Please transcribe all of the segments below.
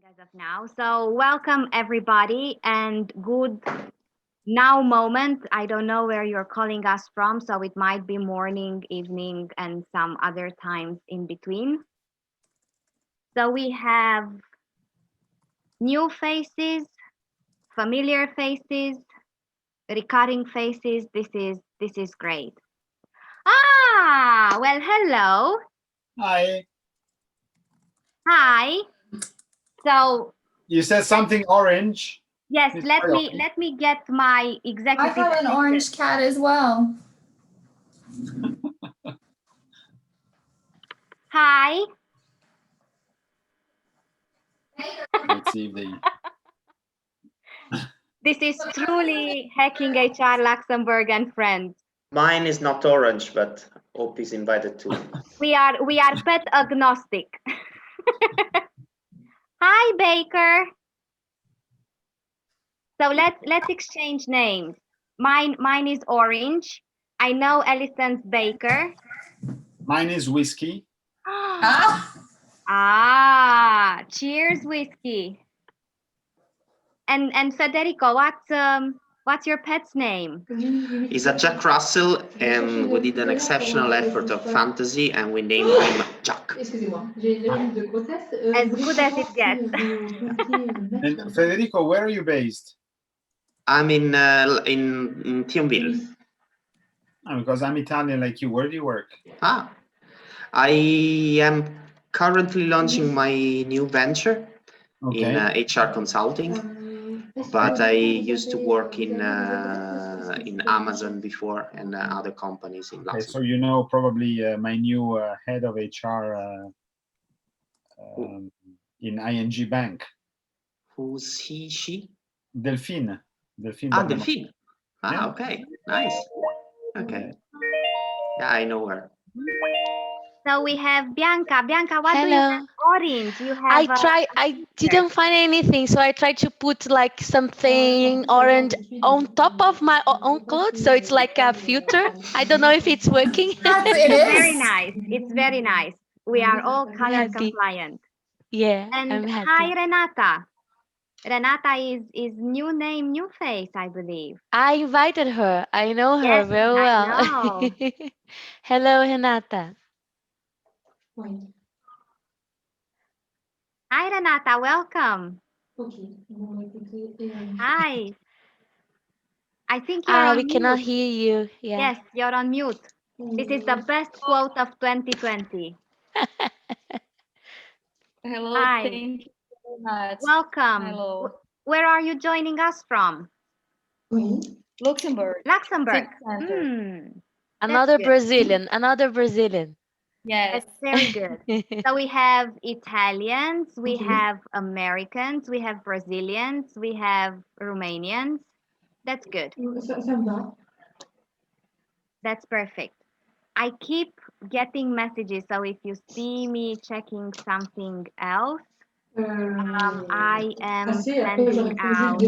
as of now. So welcome everybody and good now moment. I don't know where you're calling us from, so it might be morning, evening, and some other times in between. So we have new faces, familiar faces, recurring faces. This is great. Ah, well, hello. Hi. Hi. So You said something orange. yes, let me get my I executive. got an orange cat as well. Hi. Let's see if they. This is truly Hacking HR Luxembourg and friends. Mine is not orange, but Hope is invited too. We are pet agnostic. Hi, Baker. So let's exchange names. Mine is orange. I know Allison's Baker. Mine is whiskey. Ah, cheers, whiskey. And Federico, what's your pet's name? He's a Jack Russell, and we did an exceptional effort of fantasy, and we named him Jack. As good as it gets. And Federico, where are you based? I'm in Thionville. Oh, because I'm Italian like you. Where do you work? I am currently launching my new venture in HR consulting. But I used to work in Amazon before and other companies in Luxembourg. So you know probably my new head of HR in ING Bank. Who's he, she? Delphine. Delphine. Okay, nice. Okay. Yeah, I know her. So we have Bianca. Bianca, what do you have? Orange. You have. I didn't find anything, so I tried to put like something orange on top of my own clothes, so it's like a filter. I don't know if it's working. It is very nice. It's very nice. We are all color compliant. Yeah, and I'm happy. Hi, Renata. Renata is new name, new face, I believe. I invited her. I know her very well. I know. Hello, Renata. Hi, Renata. Welcome. Hi. I think you're on we mute. cannot hear you. Yeah. Yes, you're on mute. This is the best quote of 2020. Hello. Hi. Thank you very much. Welcome. Hello. Where are you joining us from? Luxembourg. Luxembourg. Another Brazilian. Yes. That's very good. So we have Italians, we have Americans, we have Brazilians, we have Romanians. That's good. That's perfect. I keep getting messages, so if you see me checking something else, I am sending out.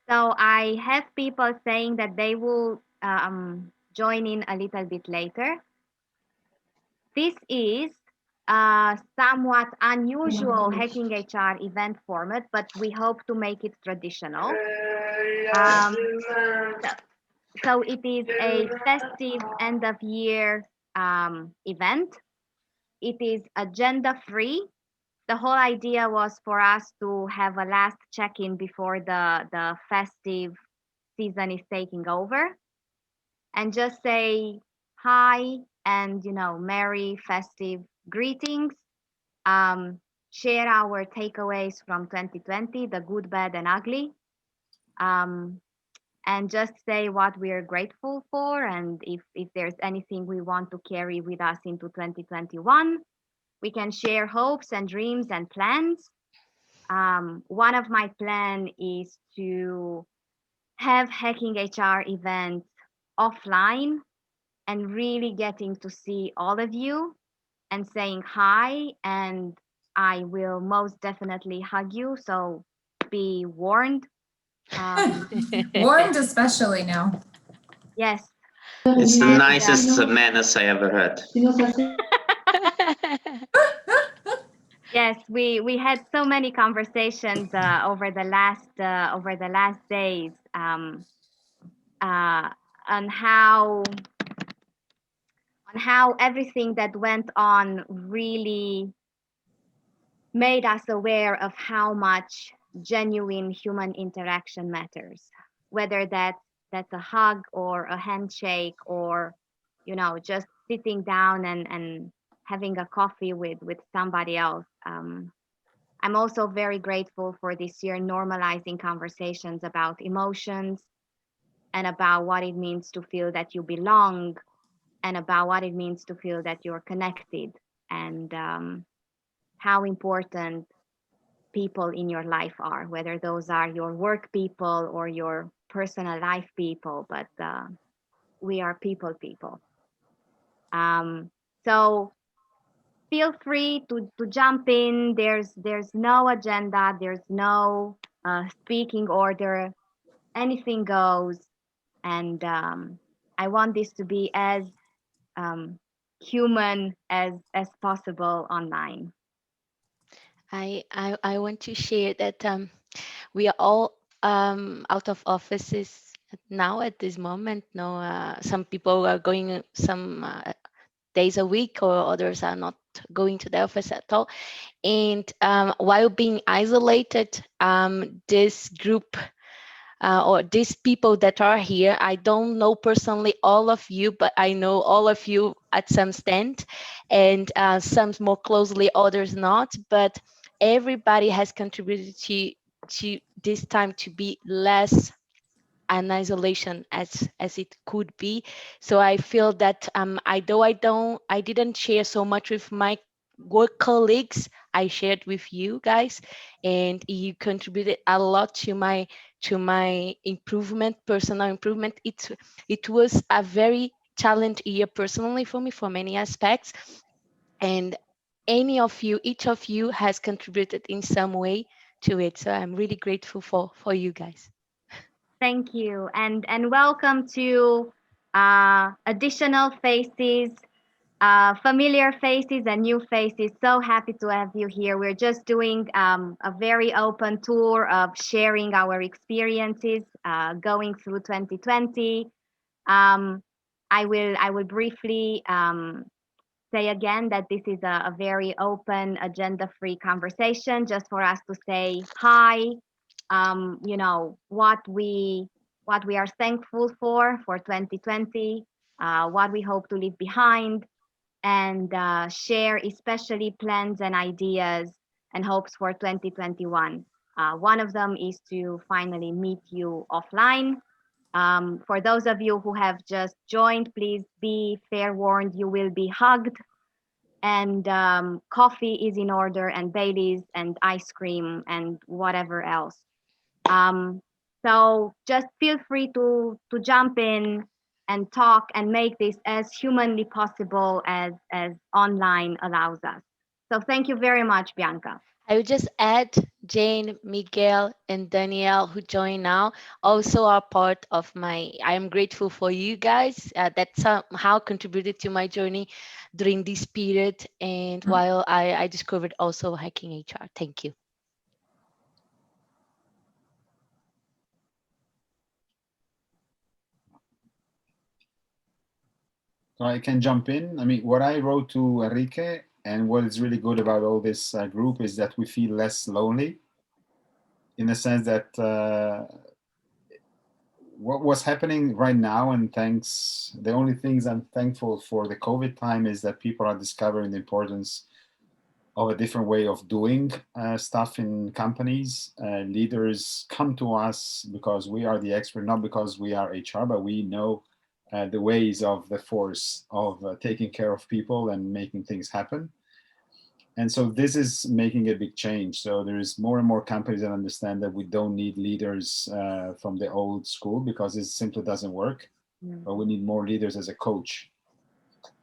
So I have people saying that they will join in a little bit later. This is somewhat unusual Hacking HR event format, but we hope to make it traditional. So it is a festive end of year event. It is agenda free. The whole idea was for us to have a last check-in before the festive season is taking over and just say hi and merry festive greetings, share our takeaways from 2020, the good, bad, and ugly, and just say what we are grateful for, and if there's anything we want to carry with us into 2021. We can share hopes and dreams and plans. One of my plan is to have Hacking HR events offline and really getting to see all of you and saying hi, and I will most definitely hug you, so be warned. Warned especially now. Yes. It's the And, nicest menace I ever heard. Yes, we had so many conversations over the last days on how everything that went on really made us aware of how much genuine human interaction matters, whether that's a hug or a handshake or just sitting down and having a coffee with somebody else. I'm also very grateful for this year normalizing conversations about emotions and about what it means to feel that you belong and about what it means to feel that you're connected and how important people in your life are, whether those are your work people or your personal life people, but we are people. Um, so feel free to jump in. There's no agenda. There's no speaking order. Anything goes, and I want this to be as human as possible online. I want to share that we are all out of offices now at this moment. No, some people are going some days a week, or others are not going to the office at all. And while being isolated, this group or these people that are here, I don't know personally all of you, but I know all of you at some extent, and some more closely, others not. But everybody has contributed to this time to be less an isolation as it could be. So I feel that I didn't share so much with my work colleagues, I shared with you guys, and you contributed a lot to my improvement, personal improvement. It was a very challenging year personally for me for many aspects, and each of you has contributed in some way to it. So I'm really grateful for you guys. Thank you, and welcome to additional faces, familiar faces, and new faces. So happy to have you here. We're just doing a very open tour of sharing our experiences going through 2020. I will briefly say again that this is a very open, agenda-free conversation, just for us to say hi. What we are thankful for 2020, what we hope to leave behind, and share especially plans and ideas and hopes for 2021. One of them is to finally meet you offline. For those of you who have just joined, please be fair warned, you will be hugged, and coffee is in order, and Baileys and ice cream and whatever else. So just feel free to jump in and talk and make this as humanly possible as online allows us. So thank you very much, Bianca. I would just add Jane, Miguel, and Danielle, who join now, also are part of I am grateful for you guys that somehow contributed to my journey during this period, and while I discovered also hacking HR. Thank you. So I can jump in. I mean, what I wrote to Enrique and what is really good about all this group is that we feel less lonely, in the sense that what was happening right now, and the only things I'm thankful for the COVID time is that people are discovering the importance of a different way of doing stuff in companies. Leaders come to us because we are the expert, not because we are HR, but we know the ways of the force of taking care of people and making things happen. And so this is making a big change. So there is more and more companies that understand that we don't need leaders from the old school, because it simply doesn't work. But we need more leaders as a coach.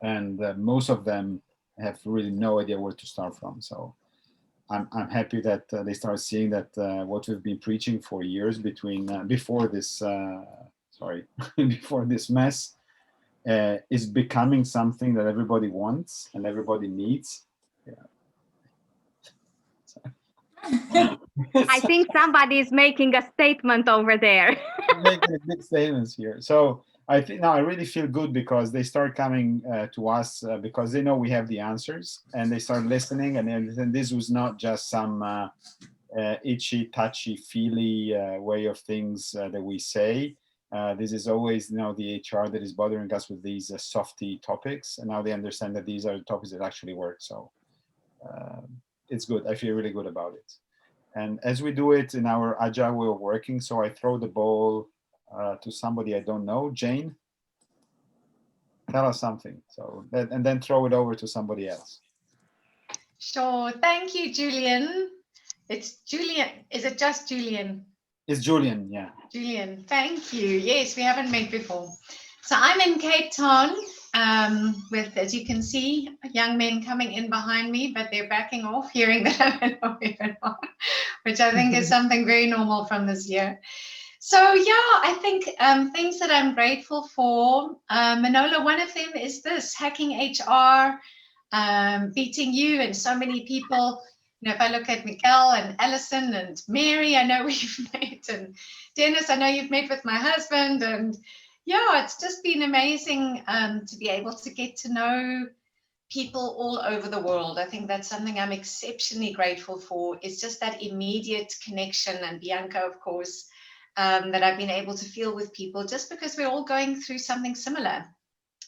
And most of them have really no idea where to start from. So I'm happy that they start seeing that what we've been preaching for years before this before this mess, is becoming something that everybody wants and everybody needs. I think somebody is making a statement over there. Making big statements here. So I think now I really feel good because they start coming to us because they know we have the answers, and they start listening. And this was not just some itchy, touchy, feely way of things that we say. This is always, the HR that is bothering us with these softy topics, and now they understand that these are the topics that actually work. So it's good. I feel really good about it. And as we do it in our agile way of working, so I throw the ball to somebody I don't know. Jane, tell us something. So and then throw it over to somebody else. Sure. Thank you, Julian. It's Julian. Is it just Julian? It's Julian, yeah. Julian, thank you. Yes, we haven't met before. So I'm in Cape Town with, as you can see, young men coming in behind me, but they're backing off, hearing that I'm in Oregon, which I think is something very normal from this year. So yeah, I think things that I'm grateful for, Manola, one of them is this, hacking HR, beating you and so many people. If I look at Miguel and Allison and Mary, I know we've met, and Dennis, I know you've met with my husband, and yeah, it's just been amazing to be able to get to know people all over the world. I think that's something I'm exceptionally grateful for. It's just that immediate connection, and Bianca, of course, that I've been able to feel with people just because we're all going through something similar.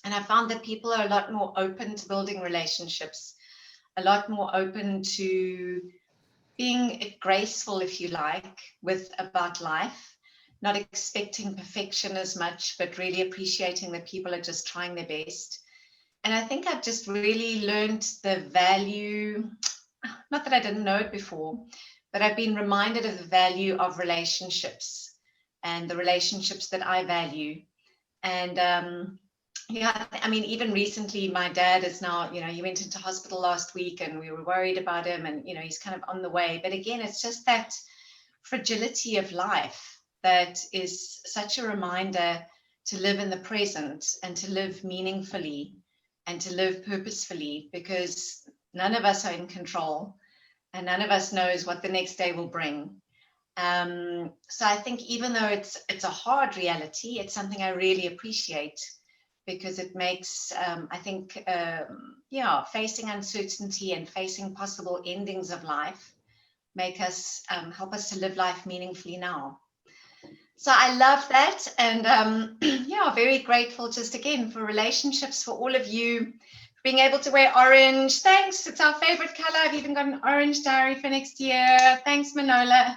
And I found that people are a lot more open to building relationships, a lot more open to being graceful, if you like, about life, not expecting perfection as much, but really appreciating that people are just trying their best. And I think I've just really learned the value, not that I didn't know it before, but I've been reminded of the value of relationships and the relationships that I value. And yeah, I mean, even recently, my dad is now, he went into hospital last week and we were worried about him, and, he's kind of on the way. But again, it's just that fragility of life that is such a reminder to live in the present and to live meaningfully and to live purposefully, because none of us are in control and none of us knows what the next day will bring. So I think even though it's a hard reality, it's something I really appreciate, because it makes, I think, facing uncertainty and facing possible endings of life help us to live life meaningfully now. So I love that. And very grateful just again for relationships, for all of you, being able to wear orange. Thanks, it's our favorite color. I've even got an orange diary for next year. Thanks, Manola.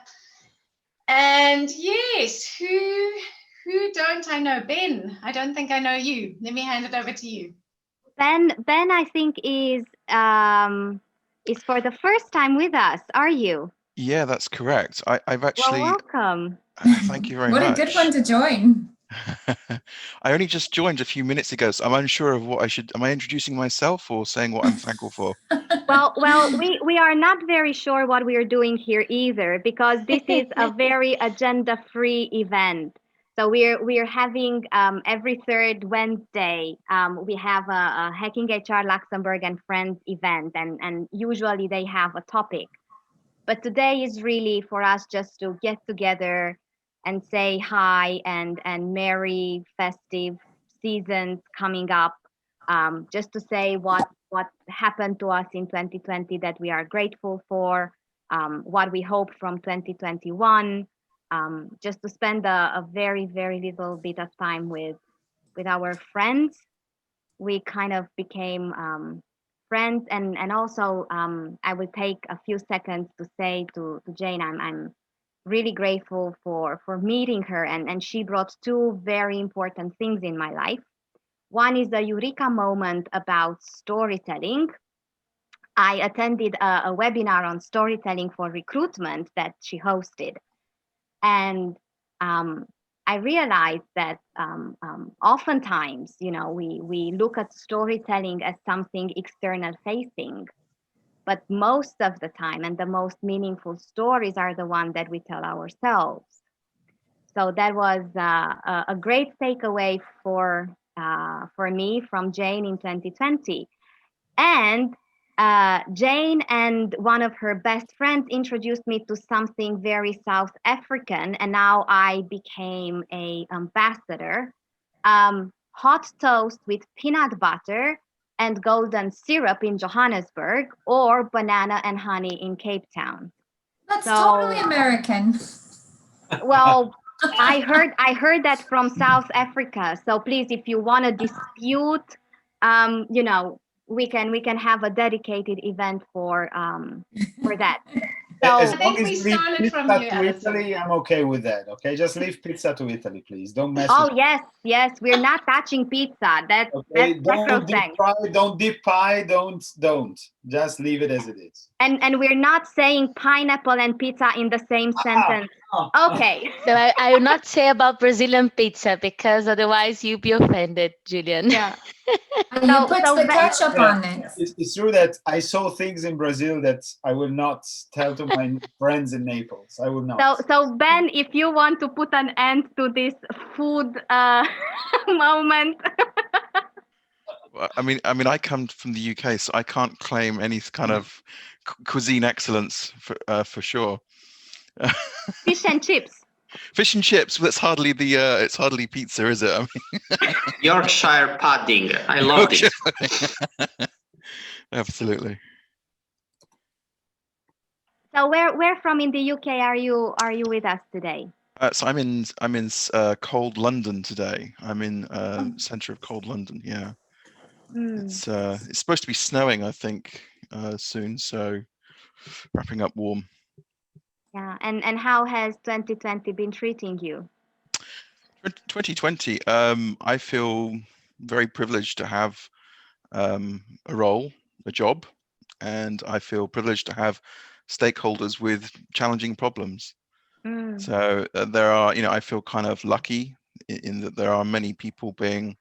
And yes, who don't I know? Ben, I don't think I know you. Let me hand it over to you. Ben, I think is for the first time with us. Are you? Yeah, that's correct. I've actually. Well, welcome. Thank you very much. What a good one to join. I only just joined a few minutes ago, so I'm unsure of what I should. Am I introducing myself or saying what I'm thankful for? Well, we are not very sure what we are doing here either, because this is a very agenda-free event. So we're having every third Wednesday we have a Hacking HR Luxembourg and Friends event, and usually they have a topic. But today is really for us just to get together and say hi and merry festive seasons coming up. Just to say what happened to us in 2020 that we are grateful for, what we hope from 2021. Just to spend a very, very little bit of time with our friends. We kind of became friends, and also I will take a few seconds to say to Jane, I'm really grateful for meeting her, and she brought two very important things in my life. One is a eureka moment about storytelling. I attended a webinar on storytelling for recruitment that she hosted. And I realized that oftentimes, we look at storytelling as something external facing, but most of the time, and the most meaningful stories are the ones that we tell ourselves. So that was a great takeaway for for me from Jane in 2020. And Jane and one of her best friends introduced me to something very South African, and now I became a ambassador. Hot toast with peanut butter and golden syrup in Johannesburg, or banana and honey in Cape Town. That's So- totally American. Well, I heard that from South Africa. So please, if you want to dispute, you know, we can have a dedicated event for that. As So I long think as we you leave started from pizza you, to Allison. Italy, I'm okay with that. Okay, just leave pizza to Italy, please. Don't mess oh with yes, we're not touching pizza. That's Okay, that's don't deep sacrosanct. fry, don't deep pie, don't. Just leave it as it is. And we're not saying pineapple and pizza in the same sentence. Okay. So I will not say about Brazilian pizza because otherwise you'll be offended, Julian. Yeah. And So- you put so the Ben- ketchup Yeah. on it. It's true that I saw things in Brazil that I will not tell to my friends in Naples. I will not. So Ben, if you want to put an end to this food moment, Well, I mean, I come from the UK, so I can't claim any kind of cuisine excellence for sure. fish and chips. Fish and chips, but it's hardly it's hardly pizza, is it? I mean, Yorkshire pudding. I love it. Absolutely. So where from in the UK are you with us today? So I'm in cold London today. I'm in centre of cold London. Yeah, it's supposed to be snowing, I think, soon. So wrapping up warm. Yeah, and how has 2020 been treating you? 2020. I feel very privileged to have a role, a job, and I feel privileged to have stakeholders with challenging problems. So there are, I feel kind of lucky in that there are many people being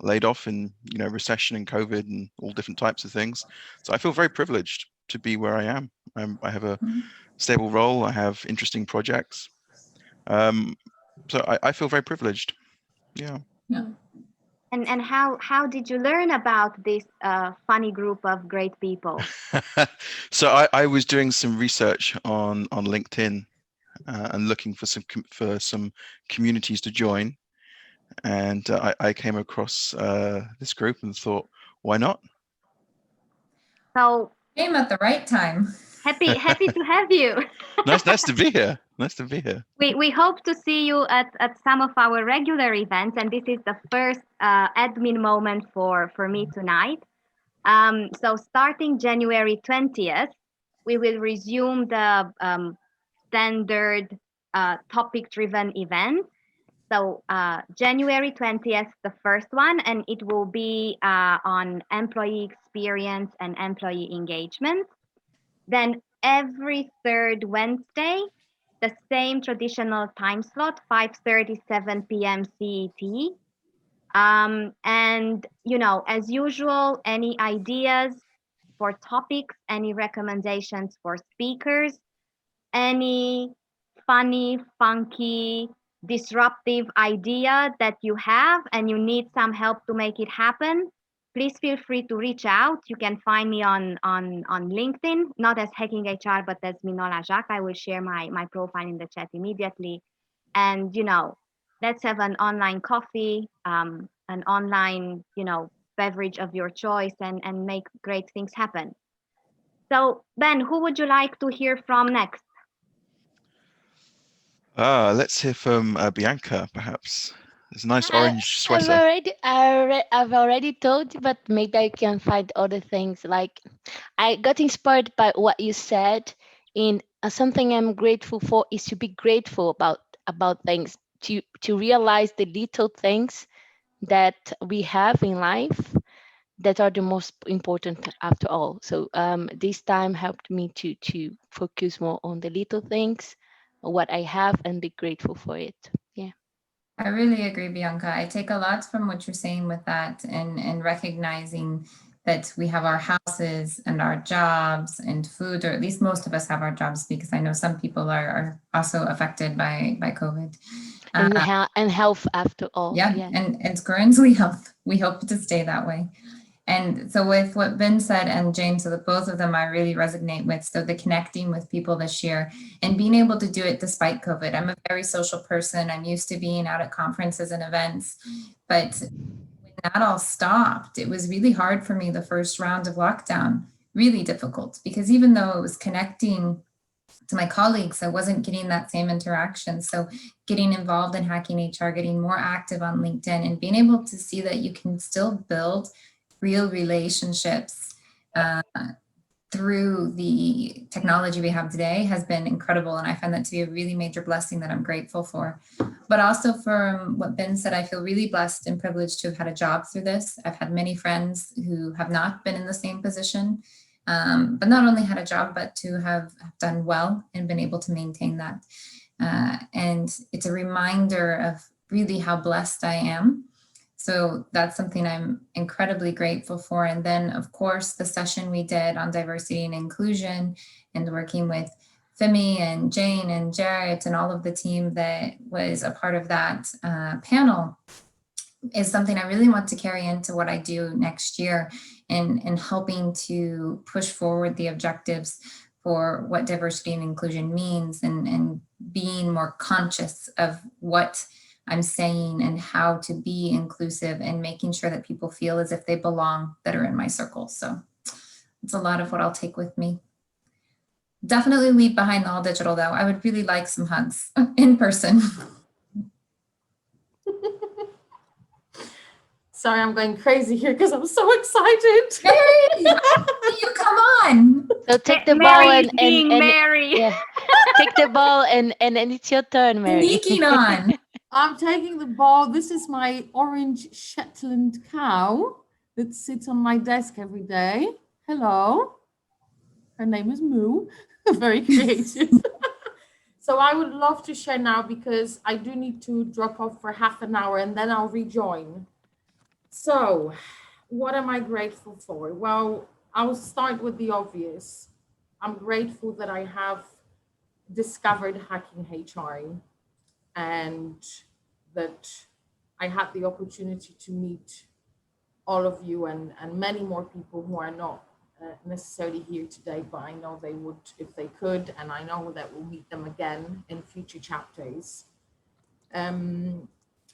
laid off in, recession and COVID and all different types of things. So I feel very privileged to be where I am. I have a stable role. I have interesting projects. So I feel very privileged. Yeah. And how did you learn about this funny group of great people? So I was doing some research on LinkedIn and looking for some communities to join, and I came across this group and thought, why not? So Came at the right time. happy to have you. Nice to be here. Nice to be here. We hope to see you at some of our regular events, and this is the first admin moment for me tonight. So starting January 20th, we will resume the standard topic-driven event. So January 20th, the first one, and it will be on employee experience and employee engagement. Then every third Wednesday, the same traditional time slot, 5:37 p.m. CET. And, as usual, any ideas for topics, any recommendations for speakers, any funny, funky, disruptive idea that you have and you need some help to make it happen, please feel free to reach out. You can find me on LinkedIn, not as Hacking HR, but as Minola Jacques. I will share my profile in the chat immediately. And, let's have an online coffee, an online, beverage of your choice and make great things happen. So, Ben, who would you like to hear from next? Let's hear from Bianca, perhaps. There's a nice orange sweater. I've already told you, but maybe I can find other things. Like, I got inspired by what you said. In something I'm grateful for is to be grateful about things, to realize the little things that we have in life that are the most important after all. So this time helped me to focus more on the little things, what I have, and be grateful for it. Yeah. I really agree, Bianca. I take a lot from what you're saying with that and recognizing that we have our houses and our jobs and food, or at least most of us have our jobs, because I know some people are also affected by COVID. And health after all. Yeah, and it's currently health. we hope to stay that way. And so with what Ben said and James, so the both of them I really resonate with. So the connecting with people this year and being able to do it despite COVID. I'm a very social person. I'm used to being out at conferences and events, but when that all stopped, it was really hard for me the first round of lockdown, really difficult, because even though it was connecting to my colleagues, I wasn't getting that same interaction. So getting involved in Hacking HR, getting more active on LinkedIn and being able to see that you can still build real relationships through the technology we have today has been incredible. And I find that to be a really major blessing that I'm grateful for. But also from what Ben said, I feel really blessed and privileged to have had a job through this. I've had many friends who have not been in the same position, but not only had a job, but to have done well and been able to maintain that. And it's a reminder of really how blessed I am. So that's something I'm incredibly grateful for. And then, of course, the session we did on diversity and inclusion and working with Femi and Jane and Jarrett and all of the team that was a part of that panel is something I really want to carry into what I do next year in helping to push forward the objectives for what diversity and inclusion means and being more conscious of what I'm saying and how to be inclusive and making sure that people feel as if they belong that are in my circle. So it's a lot of what I'll take with me. Definitely leave behind all digital though. I would really like some hugs in person. Sorry, I'm going crazy here because I'm so excited. Mary, you come on. So take the Mary ball is being Mary. yeah, take the ball and it's your turn, Mary. Sneaking on. I'm taking the ball. This is my orange Shetland cow that sits on my desk every day. Hello. Her name is Moo. Very creative. So I would love to share now because I do need to drop off for half an hour and then I'll rejoin. So what am I grateful for? Well, I'll start with the obvious. I'm grateful that I have discovered Hacking HR and that I had the opportunity to meet all of you and many more people who are not necessarily here today, but I know they would if they could, and I know that we'll meet them again in future chapters.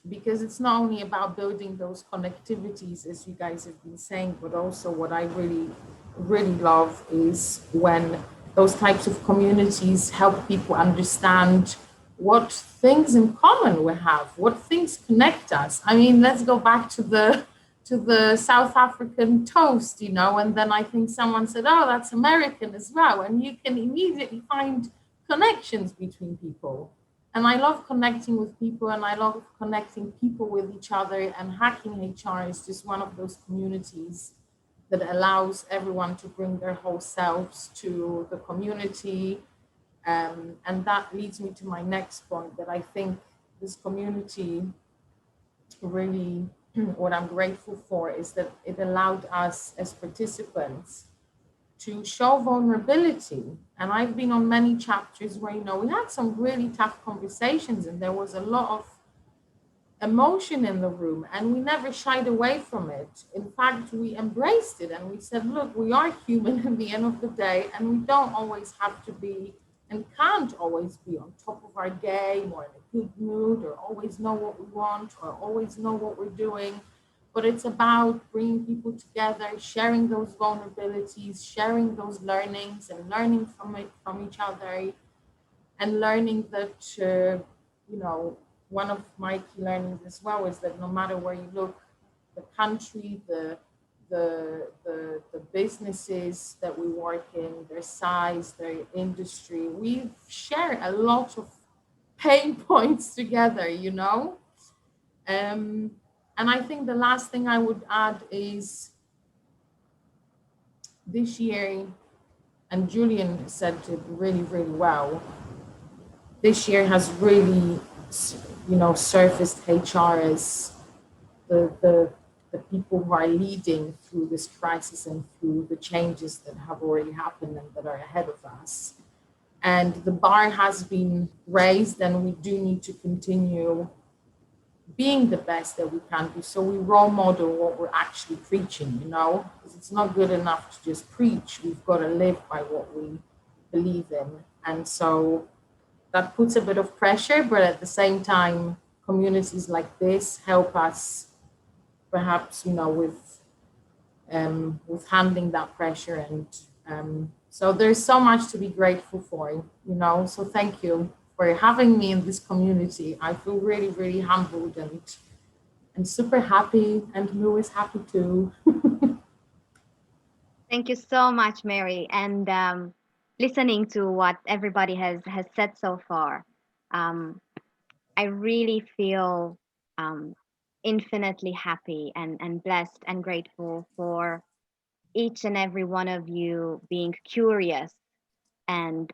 Because it's not only about building those connectivities, as you guys have been saying, but also what I really, really love is when those types of communities help people understand what things in common we have, what things connect us. I mean, let's go back to the South African toast, you know, and then I think someone said, oh, that's American as well. And you can immediately find connections between people. And I love connecting with people and I love connecting people with each other, and Hacking HR is just one of those communities that allows everyone to bring their whole selves to the community. And that leads me to my next point, that I think this community really, what I'm grateful for is that it allowed us as participants to show vulnerability. And I've been on many chapters where, you know, we had some really tough conversations and there was a lot of emotion in the room and we never shied away from it. In fact, we embraced it and we said, look, we are human at the end of the day and we don't always have to be and can't always be on top of our game or in a good mood or always know what we want or always know what we're doing. But it's about bringing people together, sharing those vulnerabilities, sharing those learnings and learning from each other, and learning that, you know, one of my key learnings as well is that no matter where you look, the country, the businesses that we work in, their size, their industry, we share a lot of pain points together, you know? And I think the last thing I would add is this year, and Julian said it really, really well, this year has really, you know, surfaced HR as the people who are leading through this crisis and through the changes that have already happened and that are ahead of us. And the bar has been raised and we do need to continue being the best that we can be. So we role model what we're actually preaching, you know, because it's not good enough to just preach. We've got to live by what we believe in. And so that puts a bit of pressure, but at the same time, communities like this help us perhaps, you know, with handling that pressure. And so there's so much to be grateful for, you know, so thank you for having me in this community. I feel really, really humbled and super happy, and Lou is happy too. Thank you so much, Mary. And listening to what everybody has said so far, I really feel infinitely happy and blessed and grateful for each and every one of you being curious and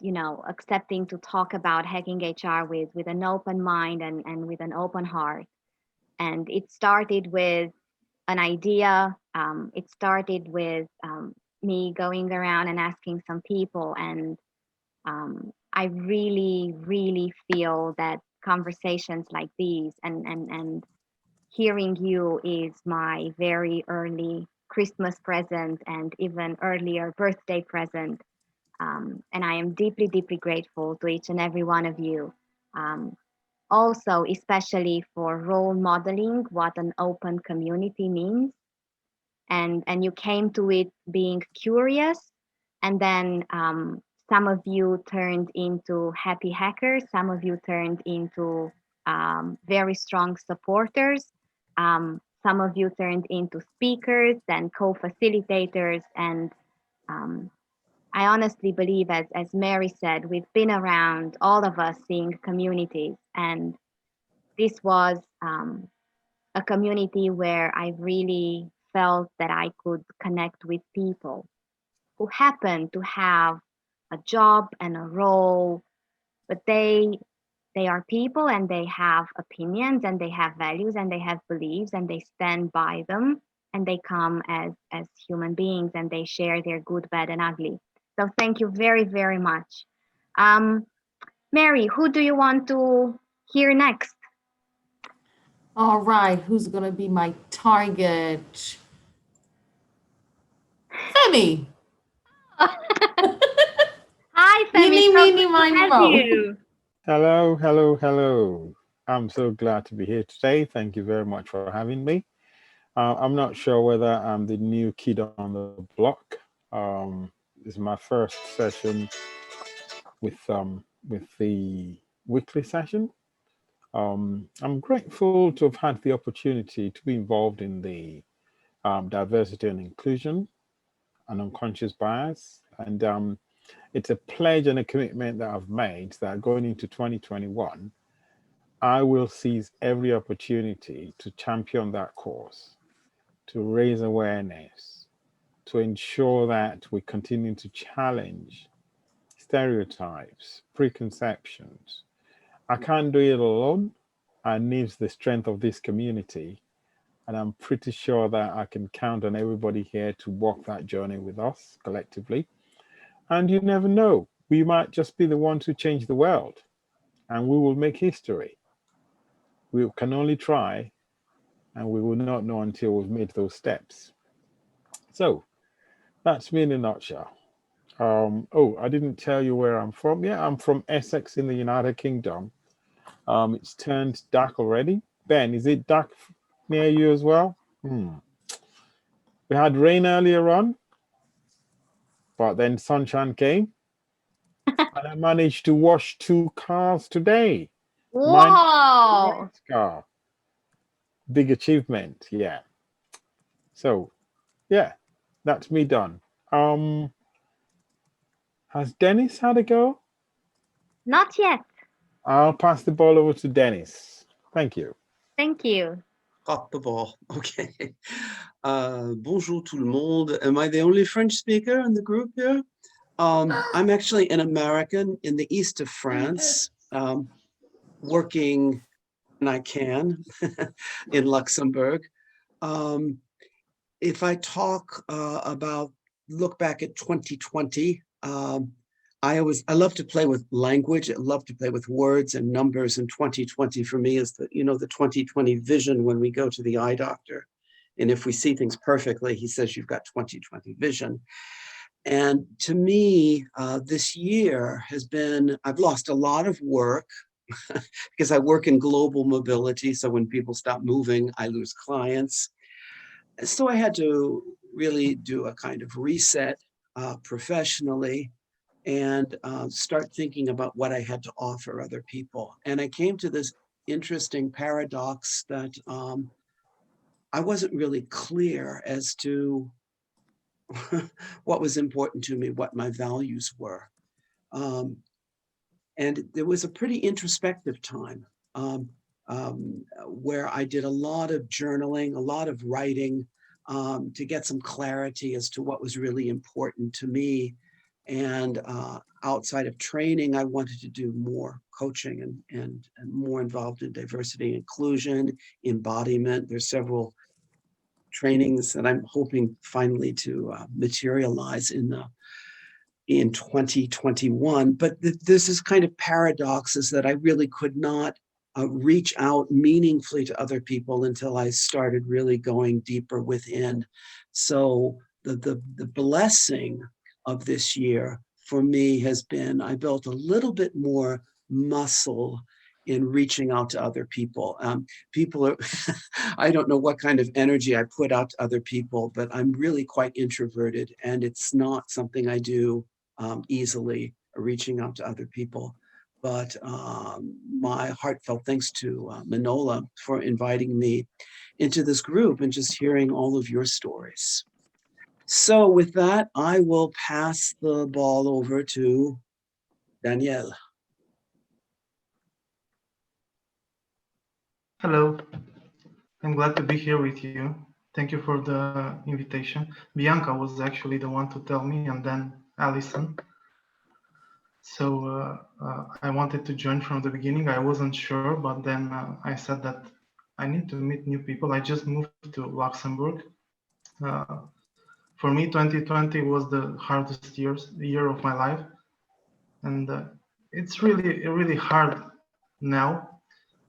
you know, accepting to talk about hacking HR with an open mind and with an open heart. And it started with an idea. It started with me going around and asking some people, and I really, really feel that conversations like these and hearing you is my very early Christmas present and even earlier birthday present. And I am deeply, deeply grateful to each and every one of you. Also, especially for role modeling what an open community means. And you came to it being curious, and then some of you turned into happy hackers, some of you turned into very strong supporters, some of you turned into speakers and co-facilitators. And I honestly believe, as Mary said, we've been around, all of us, seeing communities, and this was a community where I really felt that I could connect with people who happen to have a job and a role, but they are people and they have opinions and they have values and they have beliefs and they stand by them, and they come as human beings and they share their good, bad, and ugly. So thank you very, very much. Mary, who do you want to hear next? All right, who's gonna be my target? Femi. Hi, Femi. Meeny, So meeny, good to miny, have mo. you. Hello, hello, hello. I'm so glad to be here today. Thank you very much for having me. I'm not sure whether I'm the new kid on the block. This is my first session with the weekly session. I'm grateful to have had the opportunity to be involved in the diversity and inclusion and unconscious bias. And it's a pledge and a commitment that I've made that going into 2021, I will seize every opportunity to champion that cause, to raise awareness, to ensure that we continue to challenge stereotypes, preconceptions. I can't do it alone. I need the strength of this community. And I'm pretty sure that I can count on everybody here to walk that journey with us collectively. And you never know, we might just be the ones who change the world, and we will make history. We can only try, and we will not know until we've made those steps. So that's me in a nutshell. Oh, I didn't tell you where I'm from. Yeah, I'm from Essex in the United Kingdom. It's turned dark already. Ben, is it dark near you as well? We had rain earlier on, but then sunshine came, and I managed to wash 2 cars today. Whoa! Car. Big achievement, yeah. So, yeah, that's me done. Has Dennis had a go? Not yet. I'll pass the ball over to Dennis. Thank you. Thank you. Hop the ball. Okay. Bonjour tout le monde. Am I the only French speaker in the group here? I'm actually an American in the east of France, working when I can in Luxembourg. If I talk look back at 2020, I love to play with language. I love to play with words and numbers. And 2020 for me is the 2020 vision when we go to the eye doctor. And if we see things perfectly, he says, you've got 2020 vision. And to me, this year has been, I've lost a lot of work because I work in global mobility. So when people stop moving, I lose clients. So I had to really do a kind of reset professionally and start thinking about what I had to offer other people. And I came to this interesting paradox that I wasn't really clear as to what was important to me, what my values were. And there was a pretty introspective time where I did a lot of journaling, a lot of writing to get some clarity as to what was really important to me. And outside of training, I wanted to do more coaching and more involved in diversity and inclusion, embodiment. There's several trainings that I'm hoping finally to materialize in 2021. But this is kind of paradoxes that I really could not reach out meaningfully to other people until I started really going deeper within. So the blessing of this year for me has been, I built a little bit more muscle in reaching out to other people. People are, I don't know what kind of energy I put out to other people, but I'm really quite introverted, and it's not something I do easily, reaching out to other people. But my heartfelt thanks to Manola for inviting me into this group and just hearing all of your stories. So with that, I will pass the ball over to Danielle. Hello, I'm glad to be here with you. Thank you for the invitation. Bianca was actually the one to tell me, and then Allison. So I wanted to join from the beginning. I wasn't sure, but then I said that I need to meet new people. I just moved to Luxembourg. For me, 2020 was the hardest year of my life. And it's really hard now.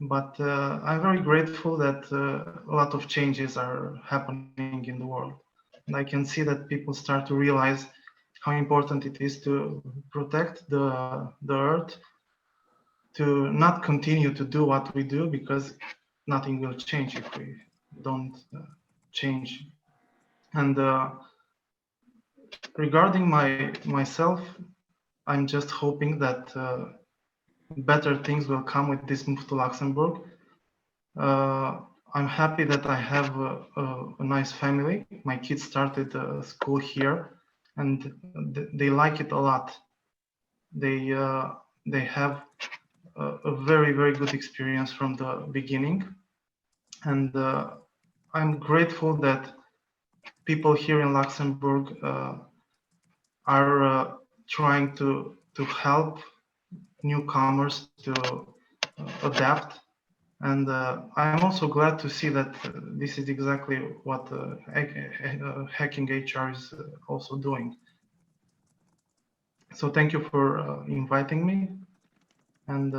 But I'm very grateful that a lot of changes are happening in the world. And I can see that people start to realize how important it is to protect the earth, to not continue to do what we do, because nothing will change if we don't change. And regarding myself, I'm just hoping that better things will come with this move to Luxembourg. I'm happy that I have a nice family. My kids started school here, and they like it a lot. They have a very good experience from the beginning, and I'm grateful that people here in Luxembourg are trying to help newcomers to adapt. And I'm also glad to see that this is exactly what Hacking HR is also doing. So thank you for inviting me, and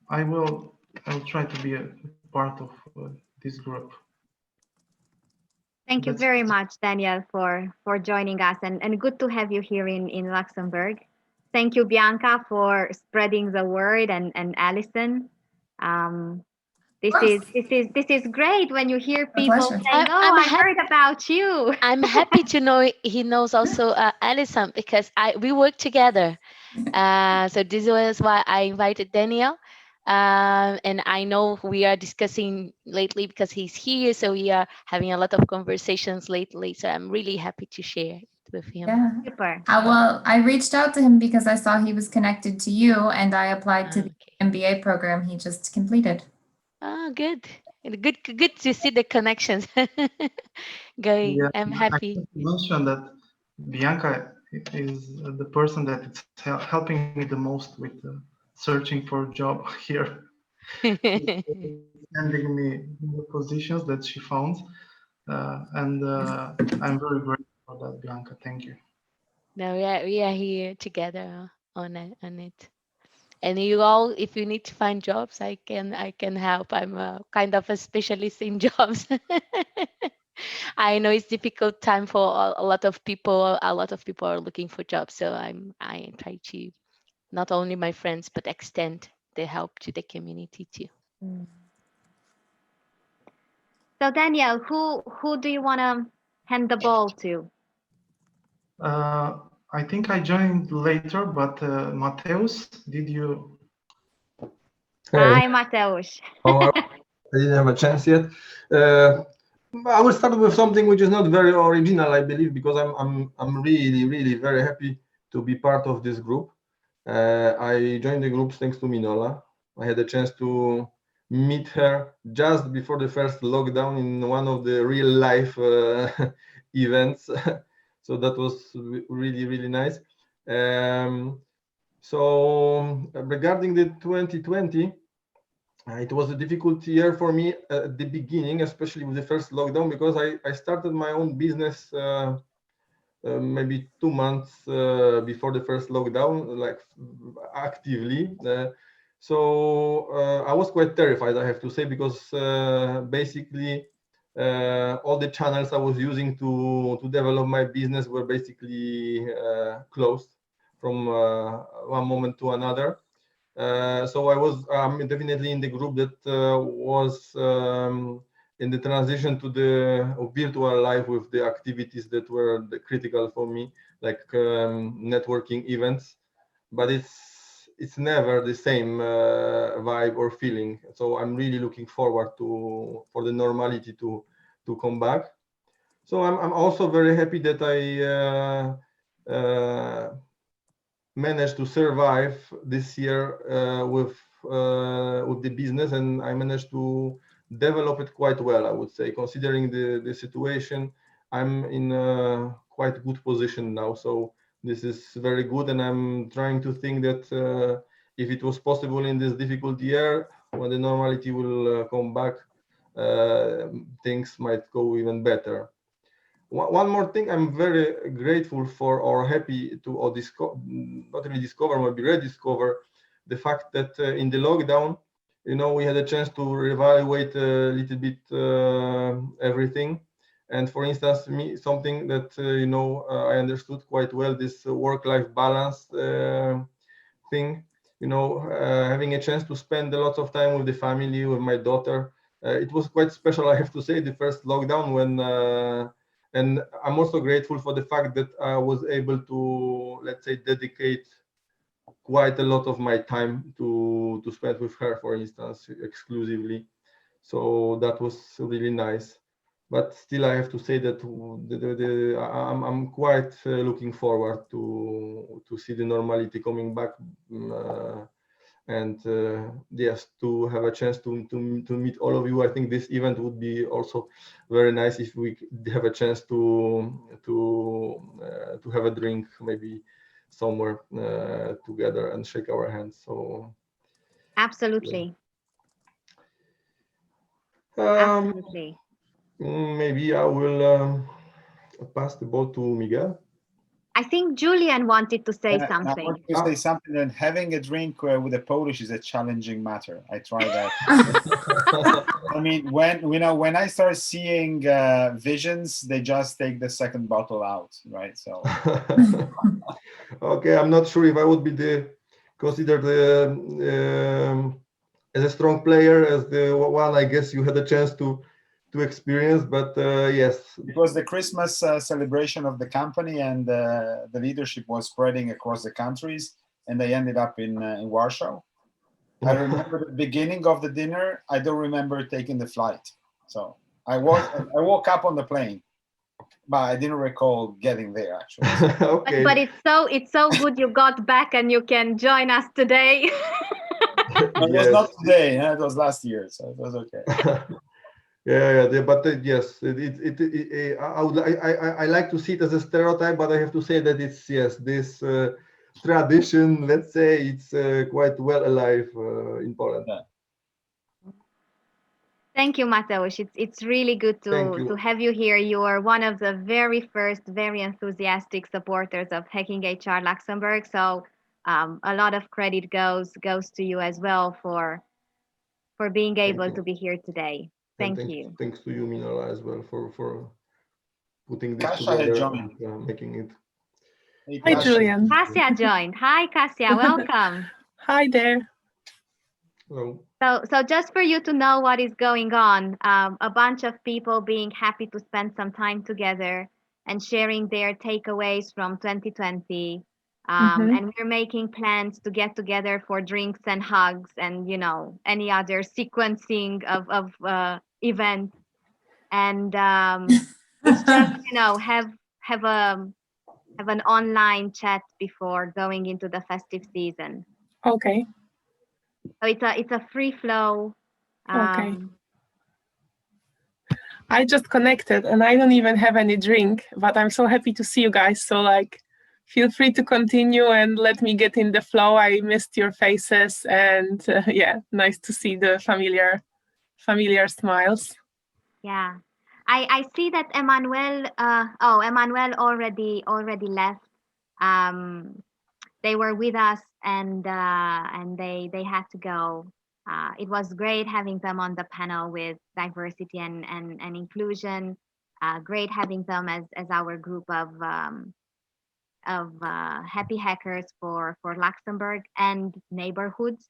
I will try to be a part of this group. Thank you very much, Daniel, for joining us, and good to have you here in Luxembourg. Thank you, Bianca, for spreading the word, and Allison. This is great when you hear people saying, "Oh, I heard about you." I'm happy to know he knows also Allison, because we work together. So this was why I invited Daniel. And I know we are discussing lately because he's here, so we are having a lot of conversations lately. So I'm really happy to share it with him. Yeah. Super. Well, I reached out to him because I saw he was connected to you, and I applied to the MBA program he just completed. Oh, good. Good to see the connections going. Yeah, I'm happy. I mentioned that Bianca is the person that is helping me the most with searching for a job here. Sending me the positions that she found, and I'm very grateful for that, Bianca. Thank you. No, we are here together. on it. And you all, if you need to find jobs, I can help. I'm kind of a specialist in jobs. I know it's difficult time for a lot of people. A lot of people are looking for jobs, so I try to not only my friends but extend the help to the community too. So Daniel, who do you want to hand the ball to? I think I joined later, but Mateusz, did you? Hi, Mateusz. I didn't have a chance yet. I will start with something which is not very original, I believe, because I'm really very happy to be part of this group. I joined the group thanks to Minola. I had a chance to meet her just before the first lockdown in one of the real life events. So that was really nice. So regarding the 2020, it was a difficult year for me at the beginning, especially with the first lockdown, because I started my own business maybe 2 months before the first lockdown, like actively. So I was quite terrified, I have to say, because basically all the channels I was using to develop my business were basically closed from one moment to another. So I was definitely in the group that was in the transition to the virtual life with the activities that were critical for me, like networking events. But it's never the same vibe or feeling. So I'm really looking forward for the normality to come back. So I'm also very happy that I managed to survive this year with the business, and I managed to develop it quite well, I would say, considering the situation. I'm in a quite good position now, so this is very good, and I'm trying to think that if it was possible in this difficult year, when the normality will come back, things might go even better. One more thing, I'm very grateful for, or happy to, or not really discover, maybe rediscover the fact that in the lockdown, we had a chance to reevaluate a little bit everything. And for instance, something that I understood quite well, this work-life balance thing. Having a chance to spend a lot of time with the family, with my daughter. It was quite special, I have to say, the first lockdown when. And I'm also grateful for the fact that I was able to, let's say, dedicate quite a lot of my time to spend with her, for instance, exclusively. So that was really nice. But still, I have to say that I'm quite looking forward to see the normality coming back. And yes, to have a chance to meet all of you. I think this event would be also very nice if we have a chance to have a drink, maybe somewhere together and shake our hands. So absolutely. Absolutely. Maybe I will pass the ball to Miguel. I think Julian wanted to say something. I want to say something that having a drink with a Polish is a challenging matter. I tried that. I mean, when I start seeing visions, they just take the second bottle out, right? So. Okay, I'm not sure if I would be considered as a strong player as the one. I guess you had a chance to experience, but yes, it was the Christmas celebration of the company, and the leadership was spreading across the countries, and they ended up in Warsaw. I remember the beginning of the dinner. I don't remember taking the flight, so I woke up on the plane, but I didn't recall getting there actually. Okay. But it's so good you got back and you can join us today. It was not today, it was last year, so it was okay. Yeah, but yes, I like to see it as a stereotype, but I have to say that it's this tradition. Let's say it's quite well alive in Poland. Yeah. Thank you, Mateusz. It's really good to have you here. You are one of the very first, very enthusiastic supporters of Hacking HR Luxembourg. So a lot of credit goes to you as well for being able to be here today. Thank you. Thanks to you, Minola, as well for putting this Kasia had together joined. and making it. Hey, Hi, Kasia. Julian. Kasia joined. Hi, Kasia. Welcome. Hi there. Hello. So just for you to know what is going on, a bunch of people being happy to spend some time together and sharing their takeaways from 2020. And we're making plans to get together for drinks and hugs and, you know, any other sequencing of events. And it's just, you know, have an online chat before going into the festive season. Okay. So it's a free flow. Okay. I just connected and I don't even have any drink, but I'm so happy to see you guys. So like, feel free to continue and let me get in the flow. I missed your faces and yeah, nice to see the familiar smiles. Yeah. I see that Emmanuel, Emmanuel already left. They were with us and they had to go. It was great having them on the panel with diversity and inclusion. Great having them as our group of happy hackers for Luxembourg and neighborhoods.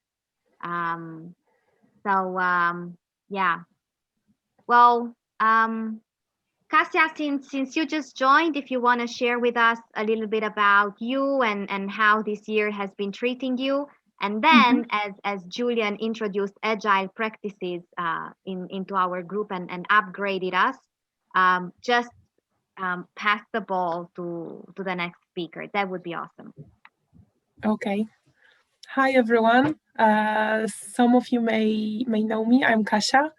Yeah. Well, Kasia, since you just joined, if you want to share with us a little bit about you and how this year has been treating you, and then as Julian introduced agile practices into our group and upgraded us, just pass the ball to the next speaker. That would be awesome. Okay. Hi everyone. Some of you may know me. I'm Kasia.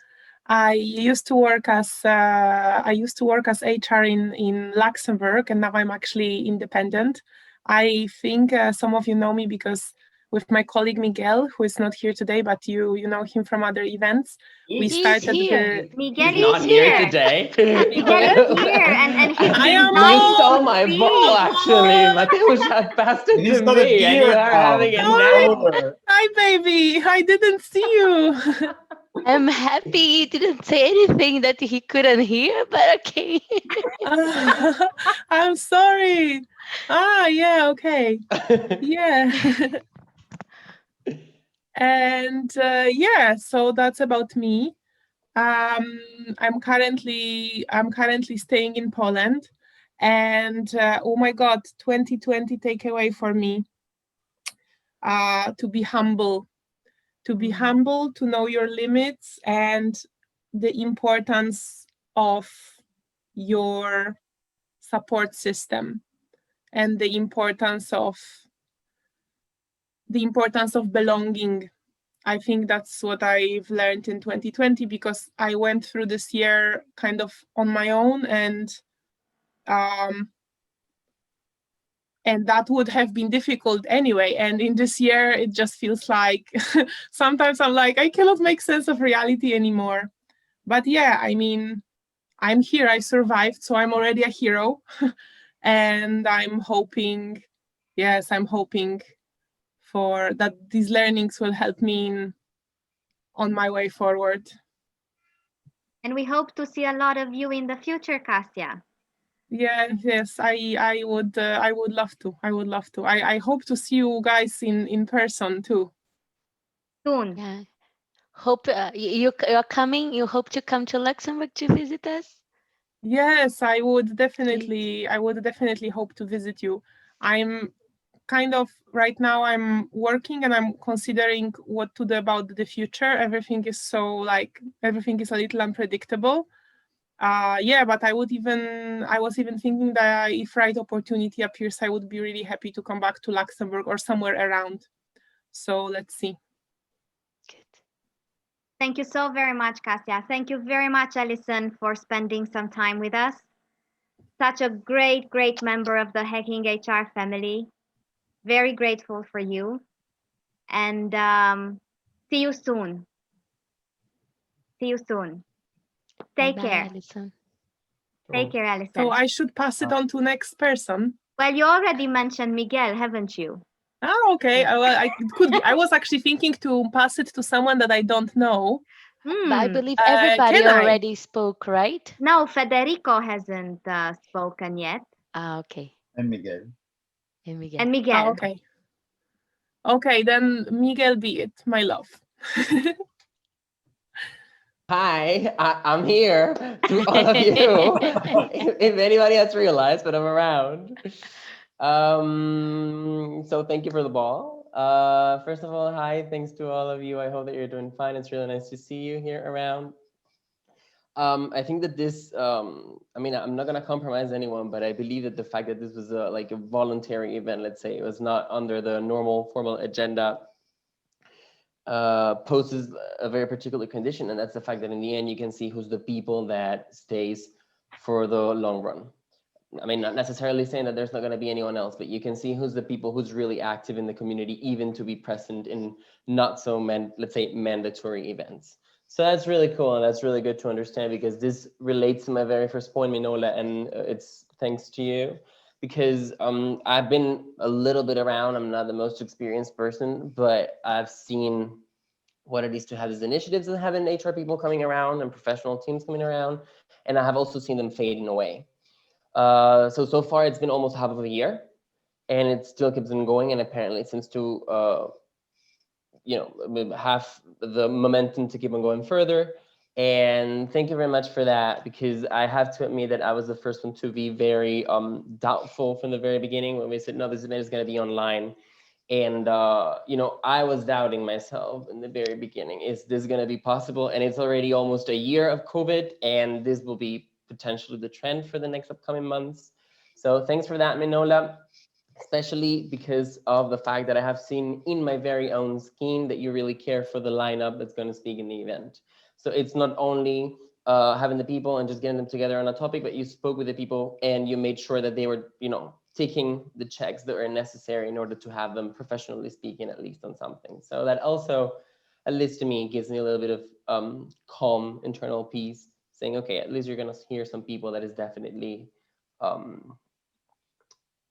I used to work as HR in Luxembourg, and now I'm actually independent. I think some of you know me because with my colleague Miguel, who is not here today, but you know him from other events. We started the. Miguel not is here today. Miguel is here, and he's You stole my ball, actually. Mateusz had passed it He's to got a me, and you beard are now. having a Hi, nap. hi, baby. I didn't see you. I'm happy he didn't say anything that he couldn't hear, but okay. I'm sorry. Yeah, okay. Yeah. And yeah, so that's about me. I'm currently staying in Poland, and oh my God, 2020 takeaway for me. To be humble, to know your limits and the importance of your support system and the importance of belonging. I think that's what I've learned in 2020 because I went through this year kind of on my own, and that would have been difficult anyway. And in this year, it just feels like sometimes I'm like, I cannot make sense of reality anymore. But yeah, I mean, I'm here, I survived, so I'm already a hero. And I'm hoping for that these learnings will help me on my way forward. And we hope to see a lot of you in the future, Kasia. Yes, I would love to. I hope to see you guys in person too. Soon. Yeah. Hope you're coming. You hope to come to Luxembourg to visit us? Yes, I would definitely hope to visit you. I'm kind of right now I'm working and I'm considering what to do about the future. Everything is a little unpredictable. Yeah, but I was even thinking that if right opportunity appears, I would be really happy to come back to Luxembourg or somewhere around. So let's see. Thank you so very much, Kasia. Thank you very much, Allison, for spending some time with us. Such a great member of the Hacking HR family. Very grateful for you. And see you soon. Take care. Allison. Take care, Allison. So I should pass it on to next person. Well, you already mentioned Miguel, haven't you? Oh, okay. Well, it could be. I was actually thinking to pass it to someone that I don't know. But I believe Can everybody I? already spoke, right? No, Federico hasn't spoken yet. Ah, okay. And Miguel. And Miguel. And Miguel. Oh, okay. Okay, then Miguel, be it, my love. Hi, I'm here to all of you. If anybody has realized, but I'm around. So thank you for the ball. First of all, hi, thanks to all of you. I hope that you're doing fine. It's really nice to see you here around. I think that this, I mean, I'm not gonna compromise anyone, but I believe that the fact that this was like a voluntary event, let's say, it was not under the normal formal agenda, poses a very particular condition, and that's the fact that in the end you can see who's the people that stays for the long run. I mean, not necessarily saying that there's not going to be anyone else, but you can see who's the people who's really active in the community, even to be present in not so, let's say, mandatory events. So that's really cool, and that's really good to understand, because this relates to my very first point, Minola, and it's thanks to you, because I've been a little bit around. I'm not the most experienced person, but I've seen what it is to have these initiatives and having HR people coming around and professional teams coming around, and I have also seen them fading away. So far it's been almost half of a year, and it still keeps on going, and apparently it seems to have the momentum to keep on going further. And thank you very much for that, because I have to admit that I was the first one to be very doubtful from the very beginning when we said, no, this event is going to be online. And I was doubting myself in the very beginning. Is this going to be possible? And it's already almost a year of COVID, and this will be potentially the trend for the next upcoming months. So thanks for that, Minola, especially because of the fact that I have seen in my very own skin that you really care for the lineup that's going to speak in the event. So it's not only having the people and just getting them together on a topic, but you spoke with the people and you made sure that they were, taking the checks that are necessary in order to have them professionally speaking at least on something. So that also, at least to me, gives me a little bit of calm internal peace, saying, okay, at least you're going to hear some people that is definitely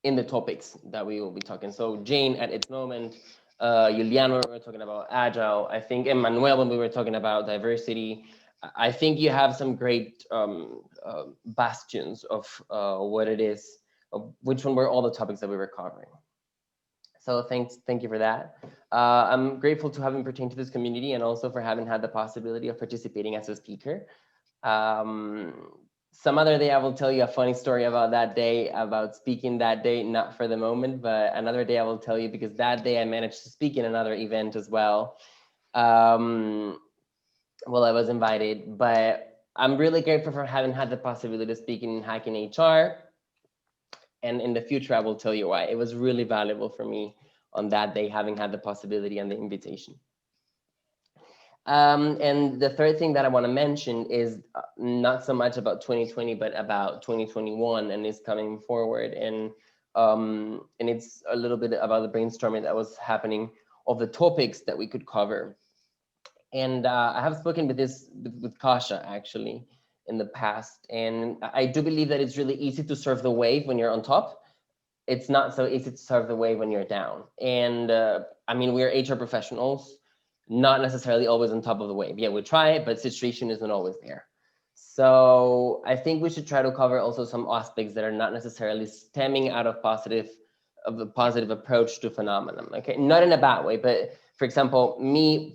in the topics that we will be talking. So Jane at its moment, Juliano, we were talking about agile. I think Emmanuel, when we were talking about diversity, I think you have some great bastions of what it is, which one were all the topics that we were covering. So thank you for that. I'm grateful to having pertained to this community, and also for having had the possibility of participating as a speaker. Some other day I will tell you a funny story about that day, about speaking that day, not for the moment, but another day I will tell you, because that day I managed to speak in another event as well. Well, I was invited, but I'm really grateful for having had the possibility of speaking in Hacking HR. And in the future, I will tell you why. It was really valuable for me on that day, having had the possibility and the invitation. And the third thing that I want to mention is not so much about 2020, but about 2021 and is coming forward. And it's a little bit about the brainstorming that was happening of the topics that we could cover. And I have spoken with Kasia actually in the past. And I do believe that it's really easy to surf the wave when you're on top. It's not so easy to surf the wave when you're down. And I mean, we're HR professionals, not necessarily always on top of the wave. Yeah, we try it, but situation isn't always there. So I think we should try to cover also some aspects that are not necessarily stemming out of the positive approach to phenomenon. Okay, not in a bad way, but for example,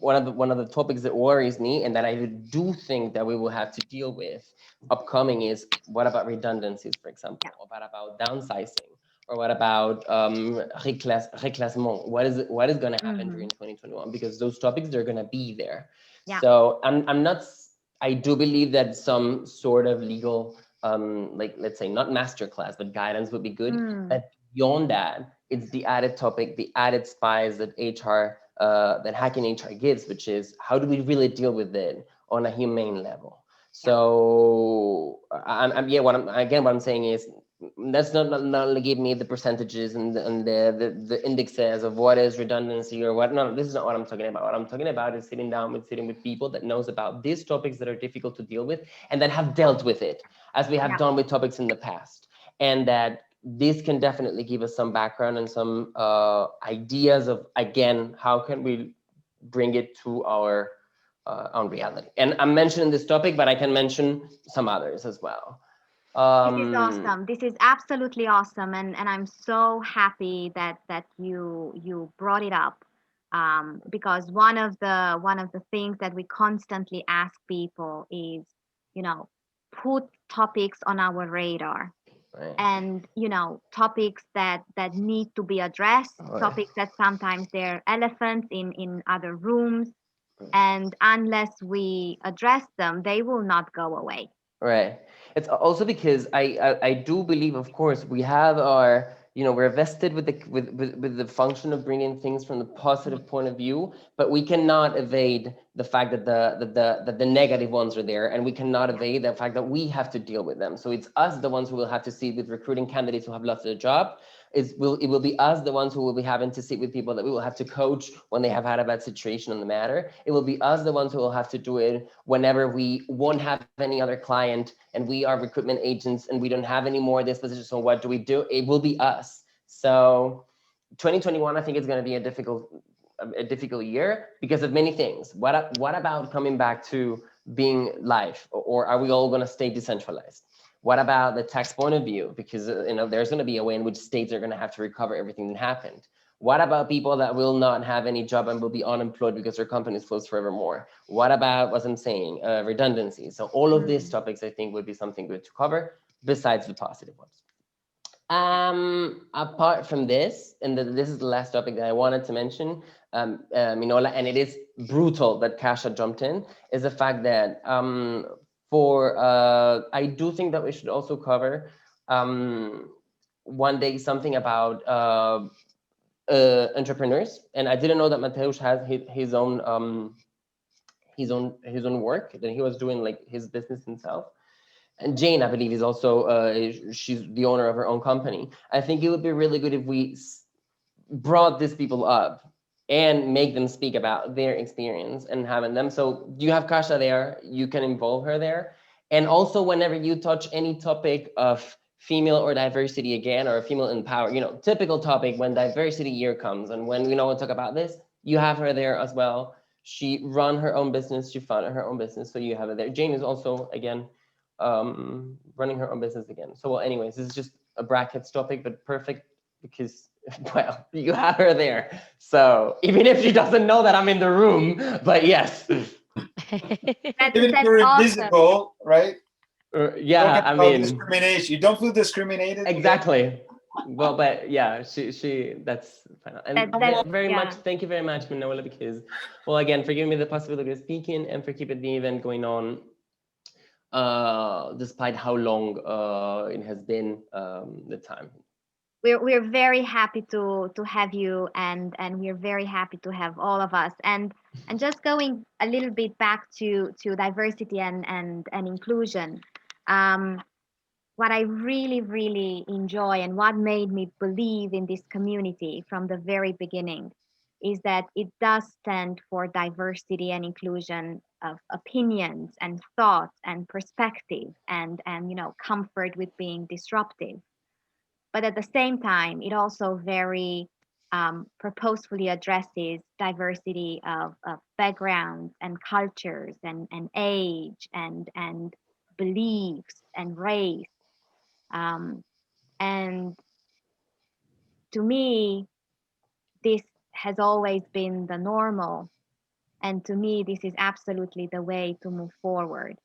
one of the topics that worries me and that I do think that we will have to deal with upcoming is, what about redundancies, for example? What about downsizing? Or what about reclassement? What is going to happen during 2021? Because those topics, they're going to be there. Yeah. So I do believe that some sort of legal, like, let's say not masterclass, but guidance would be good. But beyond that, it's the added topic, the added spice that that Hacking HR gives, which is, how do we really deal with it on a humane level? So what I'm saying is, that's not only give me the percentages and the indexes of what is redundancy or what. No, this is not what I'm talking about. What I'm talking about is sitting with people that knows about these topics that are difficult to deal with and that have dealt with it, as we have done with topics in the past, and that this can definitely give us some background and some ideas of, again, how can we bring it to our own reality. And I'm mentioning this topic, but I can mention some others as well. This is awesome. This is absolutely awesome, and I'm so happy that you brought it up, because one of the things that we constantly ask people is, put topics on our radar, Right. and topics that need to be addressed, Right. topics that sometimes they're elephants in other rooms, and unless we address them, they will not go away. Right. It's also because I do believe, of course, we have our, we're vested with the function of bringing things from the positive point of view, but we cannot evade the fact that the negative ones are there, and we cannot evade the fact that we have to deal with them. So it's us, the ones who will have to see with recruiting candidates who have lost their job. It will be us, the ones who will be having to sit with people that we will have to coach when they have had a bad situation on the matter. It will be us, the ones who will have to do it whenever we won't have any other client and we are recruitment agents and we don't have any more of this position. So what do we do? It will be us. So 2021, I think, is going to be a difficult year because of many things. What about coming back to being live, or are we all going to stay decentralized? What about the tax point of view? Because there's going to be a way in which states are going to have to recover everything that happened. What about people that will not have any job and will be unemployed because their company is closed forevermore? What about, as I'm saying, redundancy? So all of these topics, I think, would be something good to cover besides the positive ones. Apart from this, and this is the last topic that I wanted to mention, Minola, and it is brutal that Kasia jumped in, is the fact that I do think that we should also cover one day something about entrepreneurs. And I didn't know that Mateusz has his own work, that he was doing like his business himself. And Jane, I believe, is also, she's the owner of her own company. I think it would be really good if we brought these people up and make them speak about their experience and having them. So you have Kasia there, you can involve her there. And also whenever you touch any topic of female or diversity again, or female in power, typical topic when diversity year comes and when we talk about this, you have her there as well. She run her own business, she founded her own business, so you have her there. Jane is also, again, running her own business again. So, well, anyways, this is just a brackets topic, but perfect because, well, you have her there. So even if she doesn't know that I'm in the room, but yes. Even if you're invisible, right? Yeah, I mean, discrimination. You don't feel discriminated. Exactly. Well, but yeah, she that's fine. And very much, thank you very much, Manola, because, well, again, for giving me the possibility of speaking and for keeping the event going on, despite how long it has been, the time. We're very happy to have you, and we're very happy to have all of us. And just going a little bit back to diversity and inclusion. What I really, really enjoy and what made me believe in this community from the very beginning is that it does stand for diversity and inclusion of opinions and thoughts and perspective and comfort with being disruptive. But at the same time, it also very purposefully addresses diversity of backgrounds and cultures and age and beliefs and race. And to me, this has always been the normal. And to me, this is absolutely the way to move forward.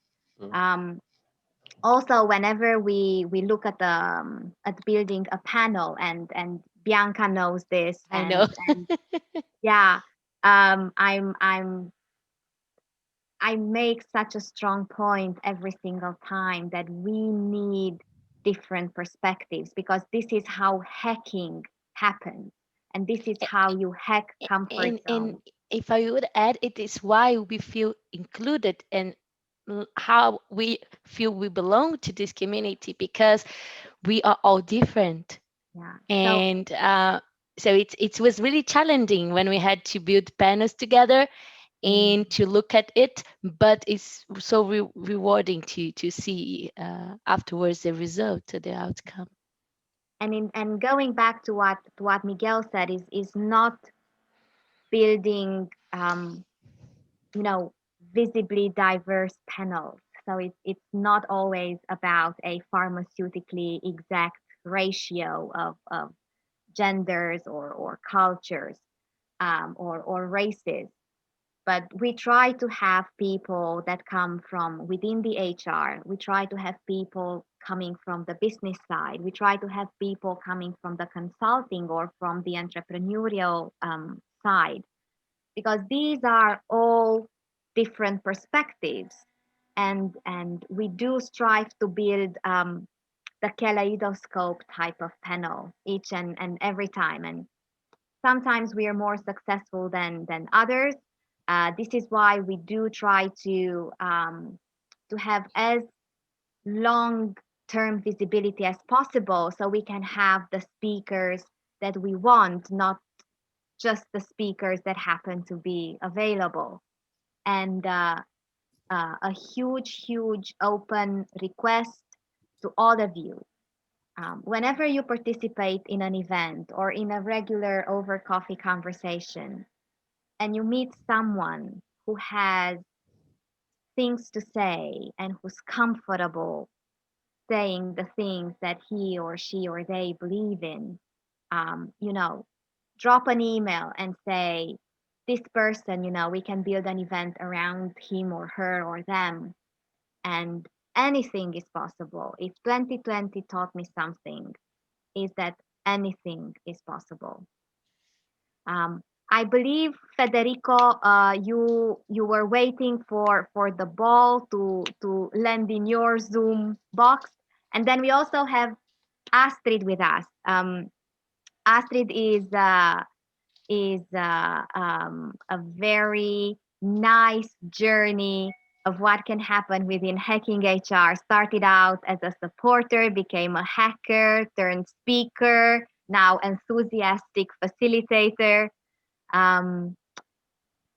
Also, whenever we look at building a panel, and Bianca knows this. I know. And yeah, I make such a strong point every single time that we need different perspectives, because this is how hacking happens, and this is how you hack comfort zones. And if I would add, it is why we feel included and how we feel we belong to this community, because we are all different. Yeah. And so it was really challenging when we had to build panels together and to look at it, but it's so rewarding to see afterwards the result, the outcome. and going back to what Miguel said is not building visibly diverse panels. So it's not always about a pharmaceutically exact ratio of genders or cultures or races. But we try to have people that come from within the HR. We try to have people coming from the business side. We try to have people coming from the consulting or from the entrepreneurial side, because these are all different perspectives. And we do strive to build the kaleidoscope type of panel each and every time. And sometimes we are more successful than others. This is why we do try to have as long term visibility as possible, so we can have the speakers that we want, not just the speakers that happen to be available. And a huge open request to all of you. Whenever you participate in an event or in a regular over coffee conversation, and you meet someone who has things to say and who's comfortable saying the things that he or she or they believe in, drop an email and say, this person, we can build an event around him or her or them, and anything is possible. If 2020 taught me something, is that anything is possible. I believe, Federico, you were waiting for the ball to land in your Zoom box, and then we also have Astrid with us. Astrid is a very nice journey of what can happen within Hacking HR. Started out as a supporter, became a hacker, turned speaker, now enthusiastic facilitator.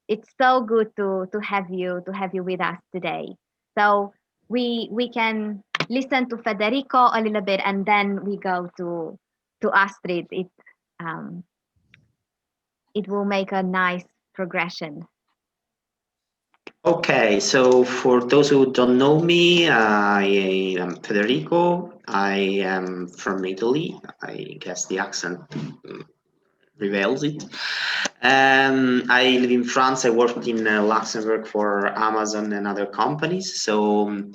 It's so good to have you with us today. So we can listen to Federico a little bit, and then we go to Astrid. It will make a nice progression. Okay, so for those who don't know me, I am Federico. I am from Italy. I guess the accent reveals it. I live in France. I worked in Luxembourg for Amazon and other companies. So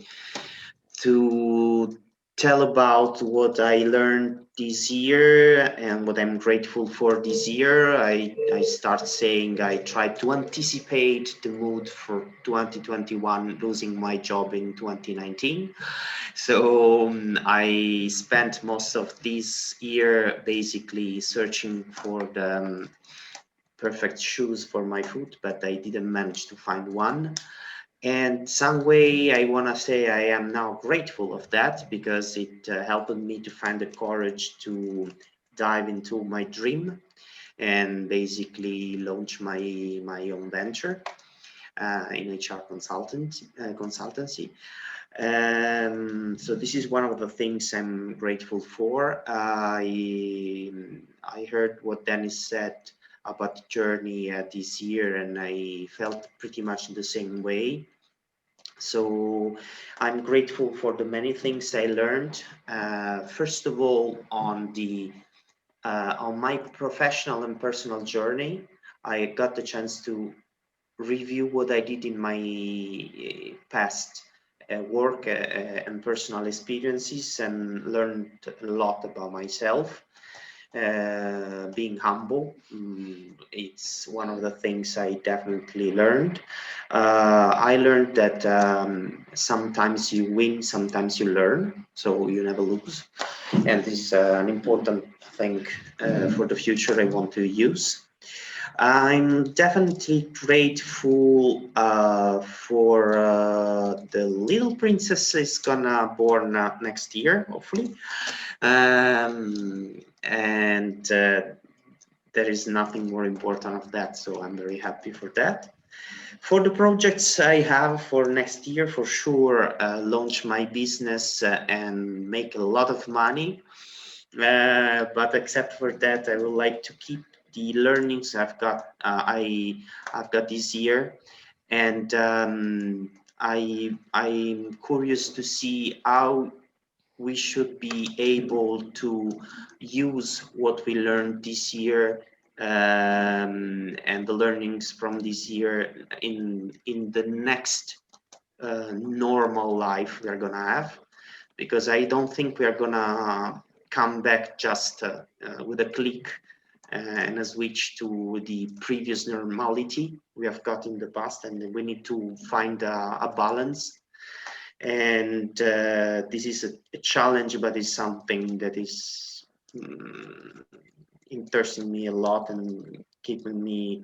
to tell about what I learned this year and what I'm grateful for this year, I start saying I tried to anticipate the mood for 2021, losing my job in 2019. So I spent most of this year basically searching for the perfect shoes for my foot, but I didn't manage to find one. And some way I want to say I am now grateful of that, because it helped me to find the courage to dive into my dream and basically launch my own venture in HR consultancy. So this is one of the things I'm grateful for. I heard what Dennis said about the journey this year, and I felt pretty much the same way. So I'm grateful for the many things I learned. First of all, on my professional and personal journey, I got the chance to review what I did in my past work and personal experiences, and learned a lot about myself. Being humble, it's one of the things I definitely learned. I learned that sometimes you win, sometimes you learn, so you never lose. And this is an important thing for the future I want to use. I'm definitely grateful for the little princess is gonna born next year, hopefully. And there is nothing more important of that, so I'm very happy for that. For the projects I have for next year, for sure, launch my business and make a lot of money. But except for that, I would like to keep the learnings I've got. I've got this year, and I'm curious to see how we should be able to use what we learned this year and the learnings from this year in the next normal life we are gonna have, because I don't think we are gonna come back just with a click and a switch to the previous normality we have got in the past, and we need to find a balance. And this is a challenge, but it's something that is interesting me a lot and keeping me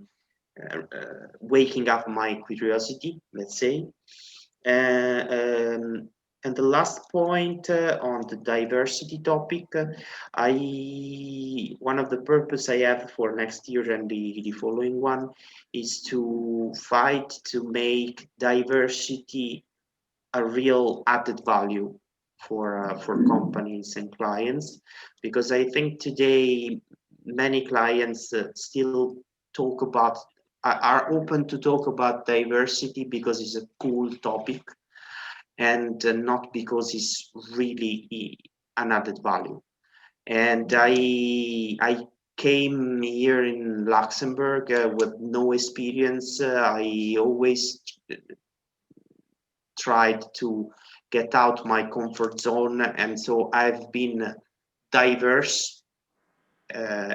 waking up my curiosity, let's say. And the last point on the diversity topic, one of the purpose I have for next year and the following one is to fight to make diversity a real added value for companies and clients, because I think today many clients still talk about are open to talk about diversity because it's a cool topic and not because it's really an added value. And I came here in Luxembourg with no experience. I always tried to get out my comfort zone, and so I've been diverse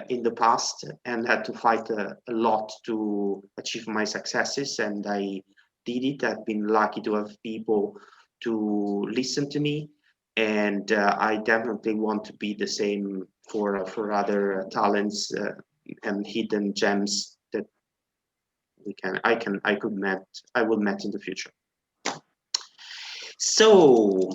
in the past and had to fight a lot to achieve my successes, and I did it. I've been lucky to have people to listen to me, and I definitely want to be the same for other talents and hidden gems that I will met in the future. So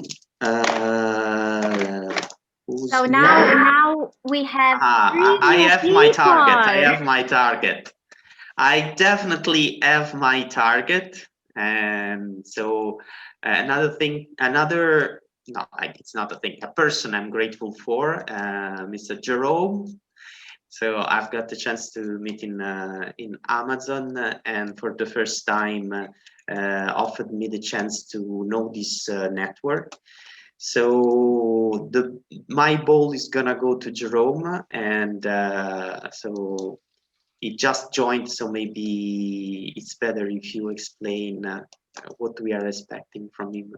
so now we have I have my target. I have my target. I definitely have my target. And so it's not a thing, a person I'm grateful for, Mr. Jerome. So I've got the chance to meet in Amazon, and for the first time offered me the chance to know this network. So my ball is gonna go to Jerome, and so he just joined, so maybe it's better if you explain what we are expecting from him.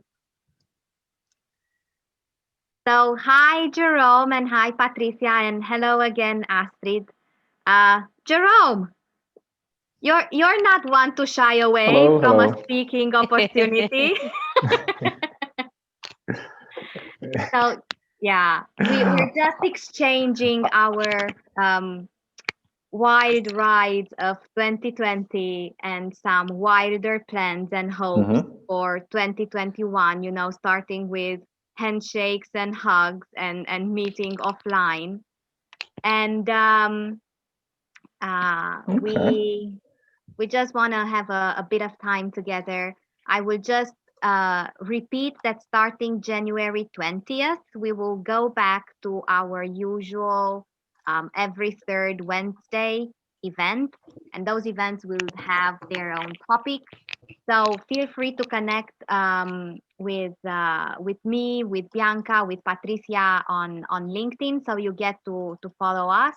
So hi Jerome, and hi Patricia, and hello again Astrid. Jerome, you're not one to shy away from a speaking opportunity. So yeah, we're just exchanging our wild rides of 2020 and some wilder plans and hopes for 2021, you know, starting with handshakes and hugs and meeting offline. And we just want to have a bit of time together. I will just repeat that starting January 20th, we will go back to our usual every third Wednesday event, and those events will have their own topic. So feel free to connect with me, with Bianca, with Patricia on LinkedIn, so you get to follow us.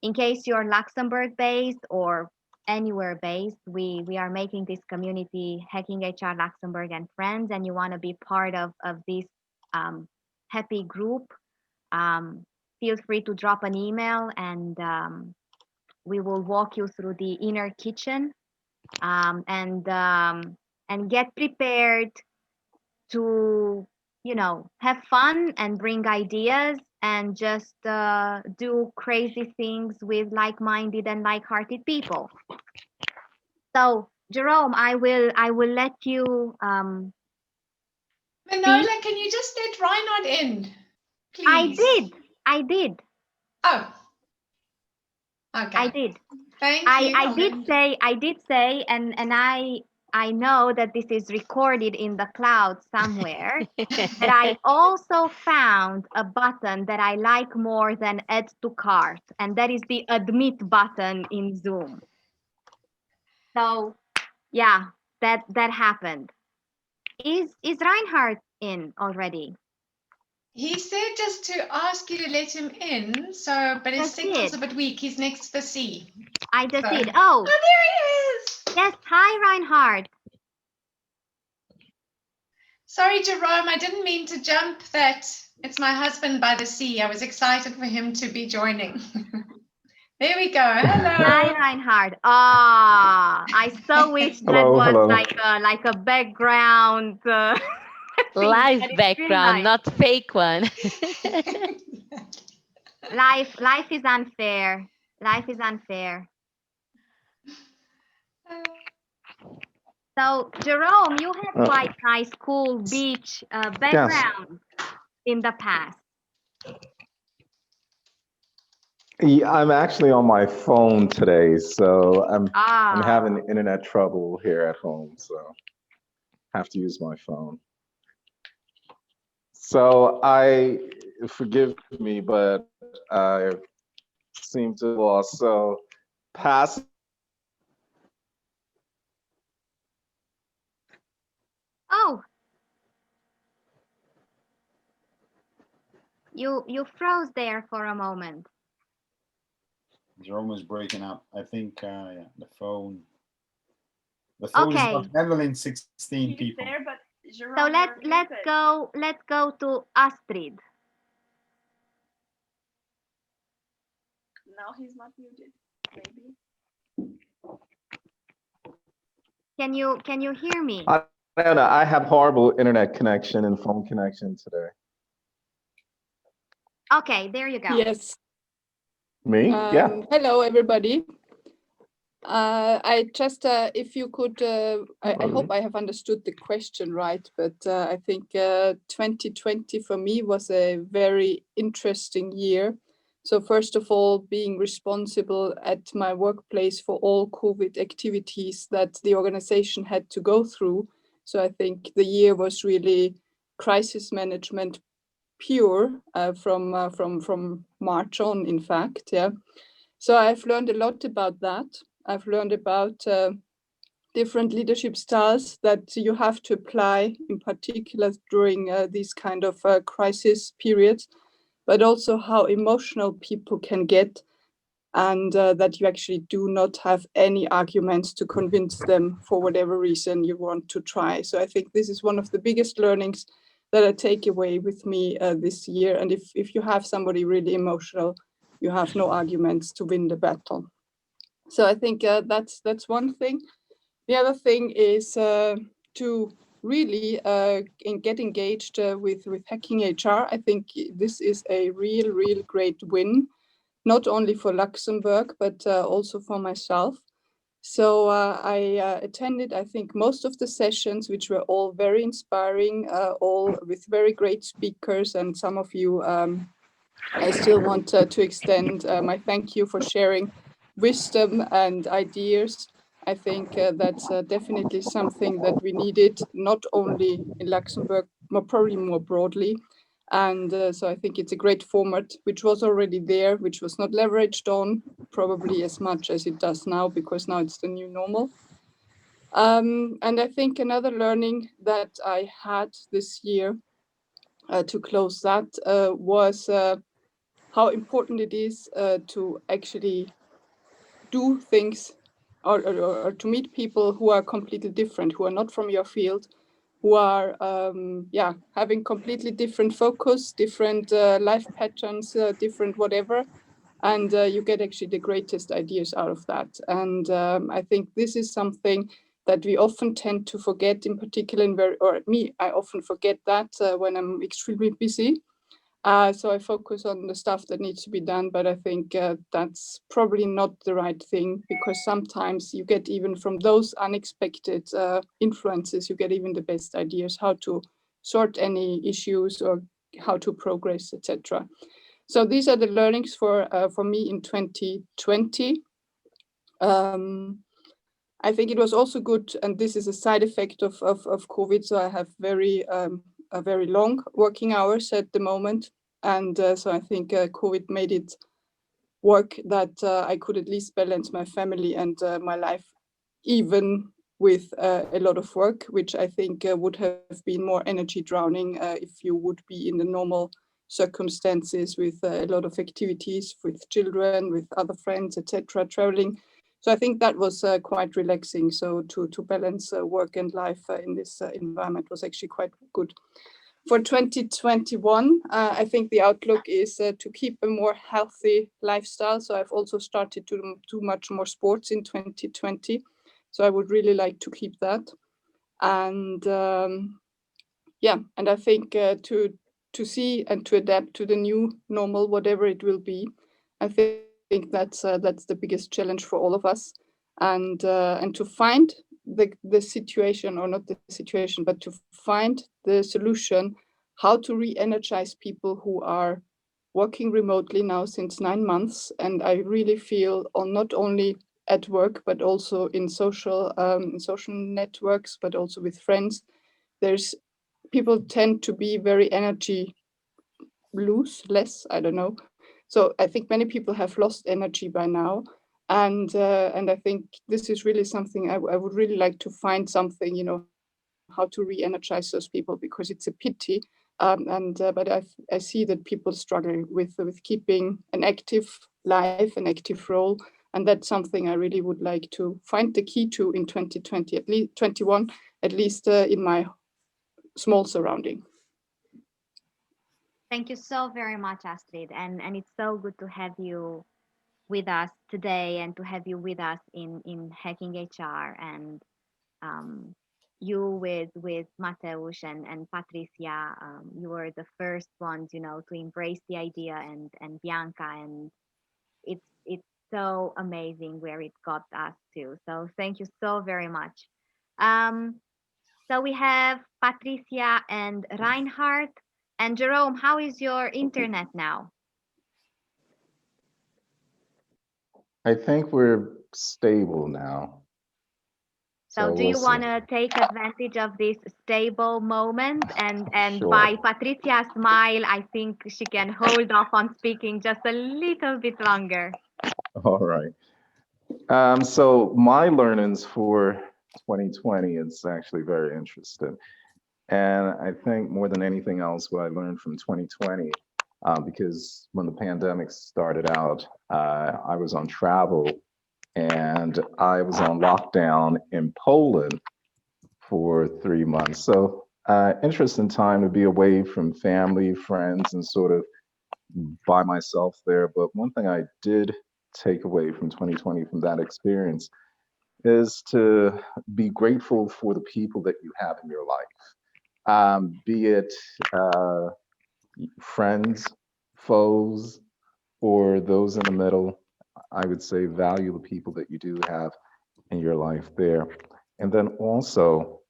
In case you're Luxembourg based or anywhere based, we are making this community Hacking HR Luxembourg and Friends, and you want to be part of this happy group, feel free to drop an email, and we will walk you through the inner kitchen, and get prepared to, you know, have fun and bring ideas and just do crazy things with like-minded and like-hearted people. So Jerome, I will let you Manola, can you just let Reinhard in, please? I did. Oh. Okay. I did. Thank you. I did say, and I know that this is recorded in the cloud somewhere, but I also found a button that I like more than add to cart, and that is the admit button in Zoom. So yeah, that happened. Is Reinhard in already? He said just to ask you to let him in. So, but his signal's a bit weak. He's next to the sea. I just So- did. Oh, there he is. Yes. Hi, Reinhard. Sorry, Jerome. I didn't mean to jump that. It's my husband by the sea. I was excited for him to be joining. There we go. Hello. Hi, Reinhard. Ah, I so wish that Hello, was hello. like a background. Live that is background, real not fake one. life is unfair. Life is unfair. So, Jerome, you have quite nice, cool beach background in the past. Yeah, I'm actually on my phone today, so I'm having internet trouble here at home, so have to use my phone. So forgive me, but I seem to have lost. So pass. Oh, you froze there for a moment. Jerome is breaking up. I think yeah, the phone is not handling 16 people. There, but Jerome, So let's go to Astrid. No, he's not muted. Maybe. Can you hear me? I don't know. I have horrible internet connection and phone connection today. Okay, there you go. Yes. Me? Yeah. Hello, everybody. I just, if you could, I hope I have understood the question right, but I think 2020 for me was a very interesting year. So first of all, being responsible at my workplace for all COVID activities that the organization had to go through. So I think the year was really crisis management pure from March on, in fact. Yeah. So I've learned a lot about that. I've learned about different leadership styles that you have to apply, in particular during these kind of crisis periods, but also how emotional people can get, and that you actually do not have any arguments to convince them for whatever reason you want to try. So I think this is one of the biggest learnings that I take away with me this year. And if you have somebody really emotional, you have no arguments to win the battle. So I think that's one thing. The other thing is to really get engaged with Hacking HR. I think this is a real great win, not only for Luxembourg, but also for myself. So I attended, I think, most of the sessions, which were all very inspiring, all with very great speakers. And some of you, I still want to extend my thank you for sharing wisdom and ideas. I think that's definitely something that we needed, not only in Luxembourg, but probably more broadly. And so I think it's a great format, which was already there, which was not leveraged on probably as much as it does now, because now it's the new normal. And I think another learning that I had this year to close that was how important it is to actually do things or to meet people who are completely different, who are not from your field, who are having completely different focus, different life patterns, different whatever, and you get actually the greatest ideas out of that. And I think this is something that we often tend to forget, in particular I often forget that when I'm extremely busy. So I focus on the stuff that needs to be done, but I think that's probably not the right thing, because sometimes you get, even from those unexpected influences, you get even the best ideas how to sort any issues or how to progress, etc. So these are the learnings for me in 2020. I think it was also good, and this is a side effect of COVID. So I have a very long working hours at the moment, and so I think COVID made it work that I could at least balance my family and my life, even with a lot of work, which I think would have been more energy drowning if you would be in the normal circumstances with a lot of activities with children, with other friends, etc., traveling. So I think that was quite relaxing. So to balance work and life in this environment was actually quite good. For 2021, I think the outlook is to keep a more healthy lifestyle. So I've also started to do much more sports in 2020. So I would really like to keep that. And yeah, and I think to see and to adapt to the new normal, whatever it will be, I think that's the biggest challenge for all of us. And to find the situation, or not the situation, but to find the solution, how to re-energize people who are working remotely now since 9 months. And I really feel not only at work, but also in social networks, but also with friends, there's people tend to be very energy less, I don't know. So I think many people have lost energy by now. And I think this is really something I would really like to find something, how to re-energize those people, because it's a pity. But I see that people struggle with keeping an active life, an active role. And that's something I really would like to find the key to in 2020, at least 21, at least in my small surrounding. Thank you so very much, Astrid. And it's so good to have you with us today and to have you with us in Hacking HR, and you with Mateusz and Patricia. You were the first ones, to embrace the idea, and Bianca, and it's so amazing where it got us to. So thank you so very much. Um, so we have Patricia and Reinhard. And Jerome, how is your internet now? I think we're stable now. So do we'll you see. want to take advantage of this stable moment? And Sure. by Patricia's smile, I think she can hold off on speaking just a little bit longer. All right. So my learnings for 2020 is actually very interesting. And I think more than anything else, what I learned from 2020, because when the pandemic started out, I was on travel and I was on lockdown in Poland for 3 months. So interesting time to be away from family, friends, and sort of by myself there. But one thing I did take away from 2020 from that experience is to be grateful for the people that you have in your life, be it friends, foes, or those in the middle. I would say value the people that you do have in your life there. And then also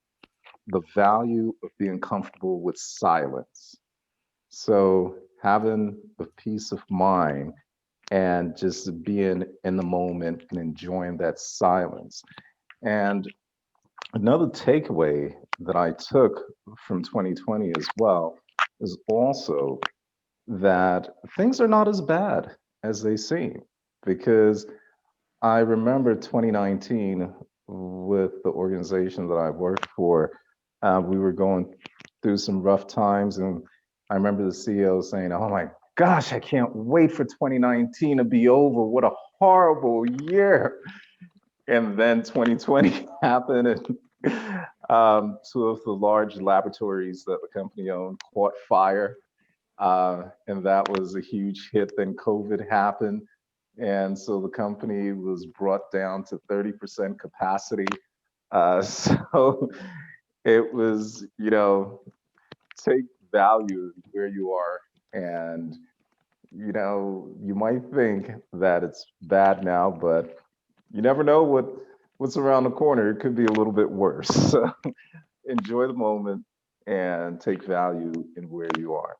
the value of being comfortable with silence. So having a peace of mind and just being in the moment and enjoying that silence. And another takeaway that I took from 2020 as well is also that things are not as bad as they seem, because I remember 2019 with the organization that I worked for, we were going through some rough times, and I remember the CEO saying, "Oh my gosh, I can't wait for 2019 to be over. What a horrible year." And then 2020 happened, and two of the large laboratories that the company owned caught fire. And that was a huge hit. Then COVID happened. And so the company was brought down to 30% capacity. So it was, take value where you are. And, you might think that it's bad now, but you never know what's around the corner. It could be a little bit worse. So enjoy the moment and take value in where you are.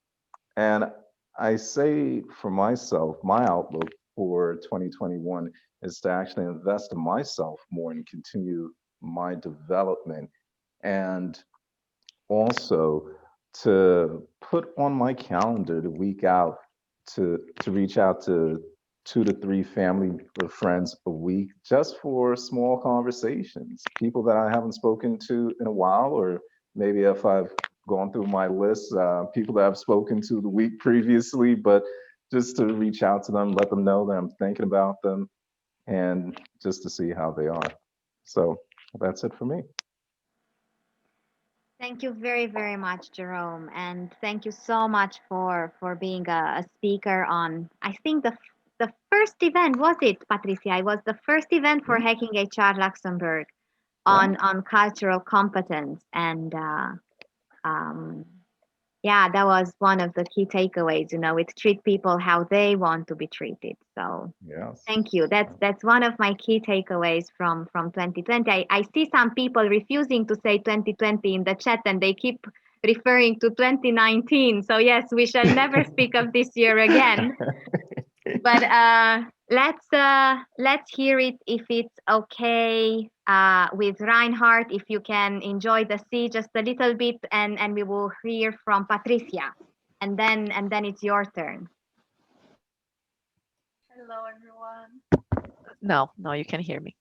And I say for myself, my outlook for 2021 is to actually invest in myself more and continue my development, and also to put on my calendar the week out to reach out to 2 to 3 family or friends a week just for small conversations, people that I haven't spoken to in a while, or maybe if I've gone through my list, people that I've spoken to the week previously, but just to reach out to them, let them know that I'm thinking about them, and just to see how they are. So that's it for me. Thank you very, very much, Jerome, and thank you so much for being a speaker on. I think the first event, was it, Patricia? It was the first event for Hacking HR Luxembourg on cultural competence, and um, yeah, that was one of the key takeaways. It treat people how they want to be treated. So yes, thank you. That's one of my key takeaways from 2020. I see some people refusing to say 2020 in the chat, and they keep referring to 2019. So yes, we shall never speak of this year again. But let's hear it, if it's okay, with Reinhard, if you can enjoy the sea just a little bit, and we will hear from Patricia, and then it's your turn. Hello, everyone. No, you can hear me.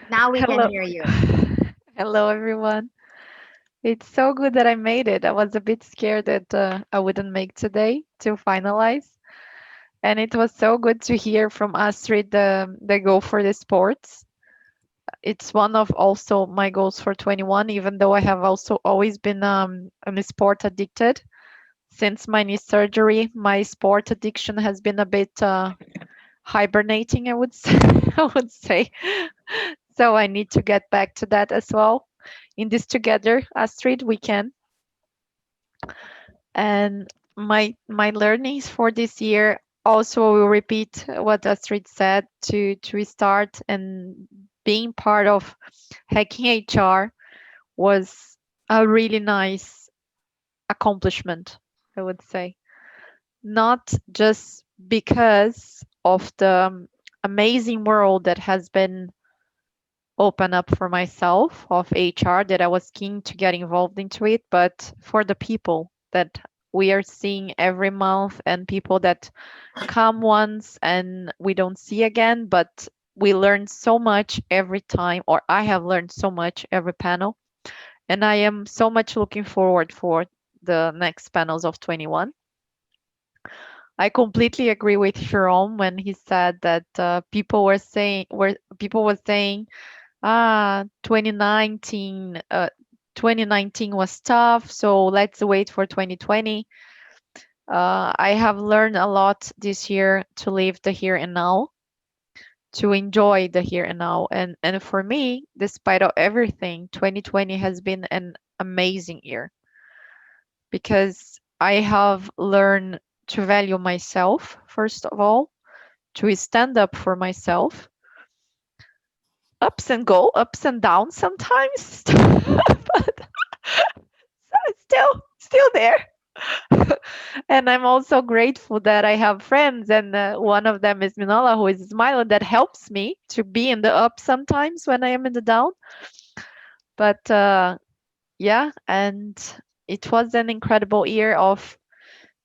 Now we Hello. can hear you. Hello, everyone. It's so good that I made it. I was a bit scared that I wouldn't make today to finalize. And it was so good to hear from Astrid the goal for the sports. It's one of also my goals for 21, even though I have also always been I'm sport addicted. Since my knee surgery, my sport addiction has been a bit hibernating, I would say. I would say. So I need to get back to that as well. In this together, Astrid, we can. And my learnings for this year also will repeat what Astrid said, to restart and being part of Hacking HR was a really nice accomplishment, I would say. Not just because of the amazing world that has been open up for myself of HR, that I was keen to get involved into it, but for the people that we are seeing every month, and people that come once and we don't see again, but we learn so much every time, or I have learned so much every panel, and I am so much looking forward for the next panels of 21. I completely agree with Jerome when he said that people were saying 2019 was tough, so let's wait for 2020. I have learned a lot this year to live the here and now, to enjoy the here and now, and for me, despite of everything, 2020 has been an amazing year, because I have learned to value myself, first of all, to stand up for myself. Ups and downs sometimes, but still there. And I'm also grateful that I have friends, and one of them is Minola, who is smiling, that helps me to be in the up sometimes when I am in the down. But yeah, and it was an incredible year of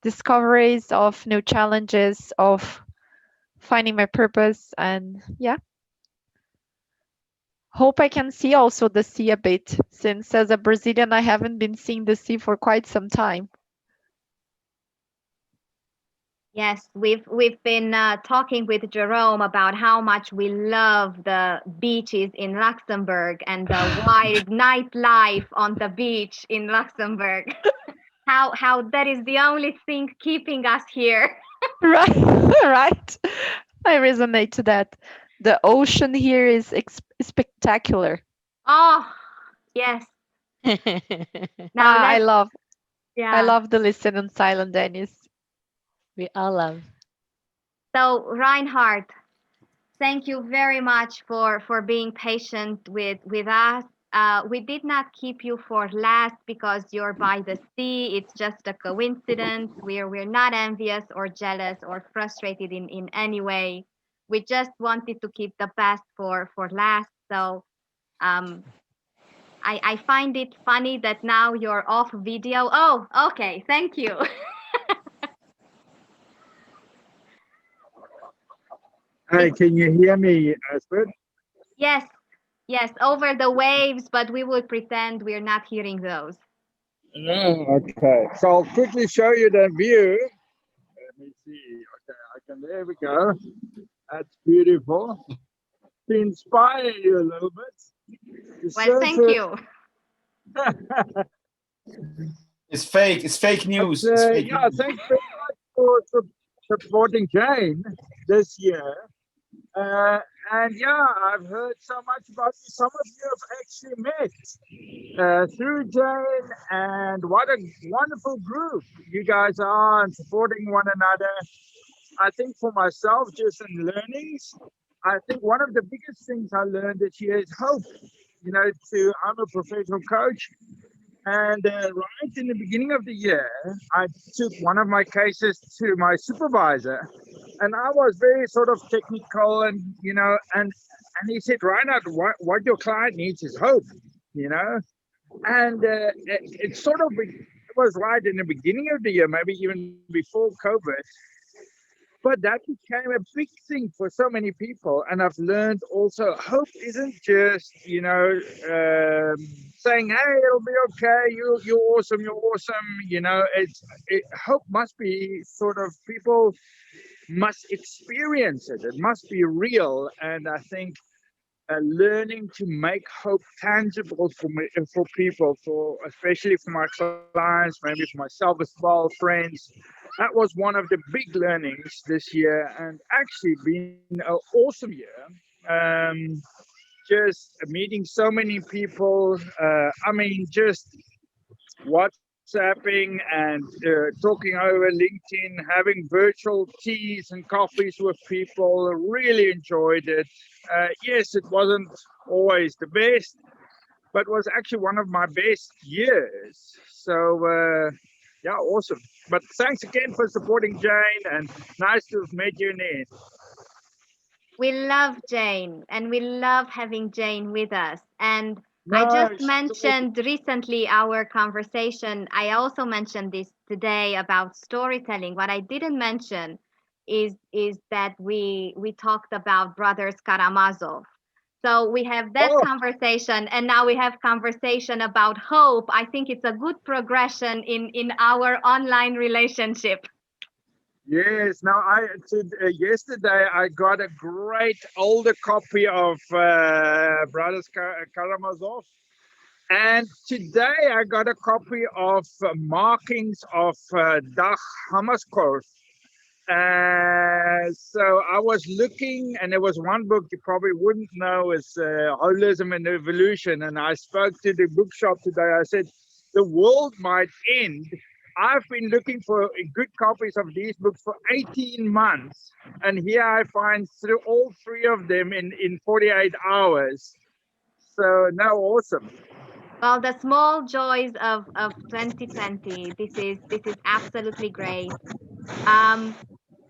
discoveries, of new challenges, of finding my purpose, and yeah. Hope I can see also the sea a bit, since as a Brazilian I haven't been seeing the sea for quite some time. Yes, we've been talking with Jerome about how much we love the beaches in Luxembourg and the wild nightlife on the beach in Luxembourg. How that is the only thing keeping us here. Right, right. I resonate to that. The ocean here is spectacular. Oh, yes. Now I love the listen on silent, Dennis. We all love. So Reinhard, thank you very much for being patient with us. We did not keep you for last because you're by the sea. It's just a coincidence. We're not envious or jealous or frustrated in any way. we just wanted to keep the best for last. So I find it funny that now you're off video. Oh, okay, thank you. Hey, can you hear me, Astrid? Yes, yes, over the waves, but we will pretend we're not hearing those. Okay, so I'll quickly show you the view. Let me see. Okay, there we go. That's beautiful. To inspire you a little bit. Well, thank you. It's fake. It's fake news. But, it's fake yeah, news. thanks very much for supporting Jane this year. And yeah, I've heard so much about you. Some of you have actually met through Jane, and what a wonderful group you guys are and supporting one another. I think for myself, just in learnings, I think one of the biggest things I learned this year is hope. You know, I'm a professional coach, and right in the beginning of the year, I took one of my cases to my supervisor, and I was very sort of technical, and and he said, Reinhard, what your client needs is hope, and it sort of it was right in the beginning of the year, maybe even before COVID. But that became a big thing for so many people. And I've learned also hope isn't just, saying, hey, it'll be okay. You're awesome. You're awesome. Hope must be sort of people must experience it. It must be real. And I think learning to make hope tangible for people, especially for my clients, maybe for myself as well, friends. That was one of the big learnings this year, and actually been an awesome year. Just meeting so many people. Just WhatsApping and talking over LinkedIn, having virtual teas and coffees with people. Really enjoyed it. Yes, it wasn't always the best, but was actually one of my best years. So, yeah, awesome. But thanks again for supporting Jane, and nice to have met you in the end. We love Jane, and we love having Jane with us. And I just mentioned recently our conversation. I also mentioned this today about storytelling. What I didn't mention is that we talked about brothers Karamazov. So we have that conversation, and now we have conversation about hope. I think it's a good progression in our online relationship. Yes. Now, yesterday I got a great older copy of Brothers Karamazov, and today I got a copy of Markings of Dag Hammarskjöld. So I was looking, and there was one book you probably wouldn't know is Holism and Evolution, and I spoke to the bookshop today. I said, the world might end. I've been looking for good copies of these books for 18 months, and here I find through all three of them in 48 hours. So now, awesome. Well, the small joys of 2020. This is absolutely great.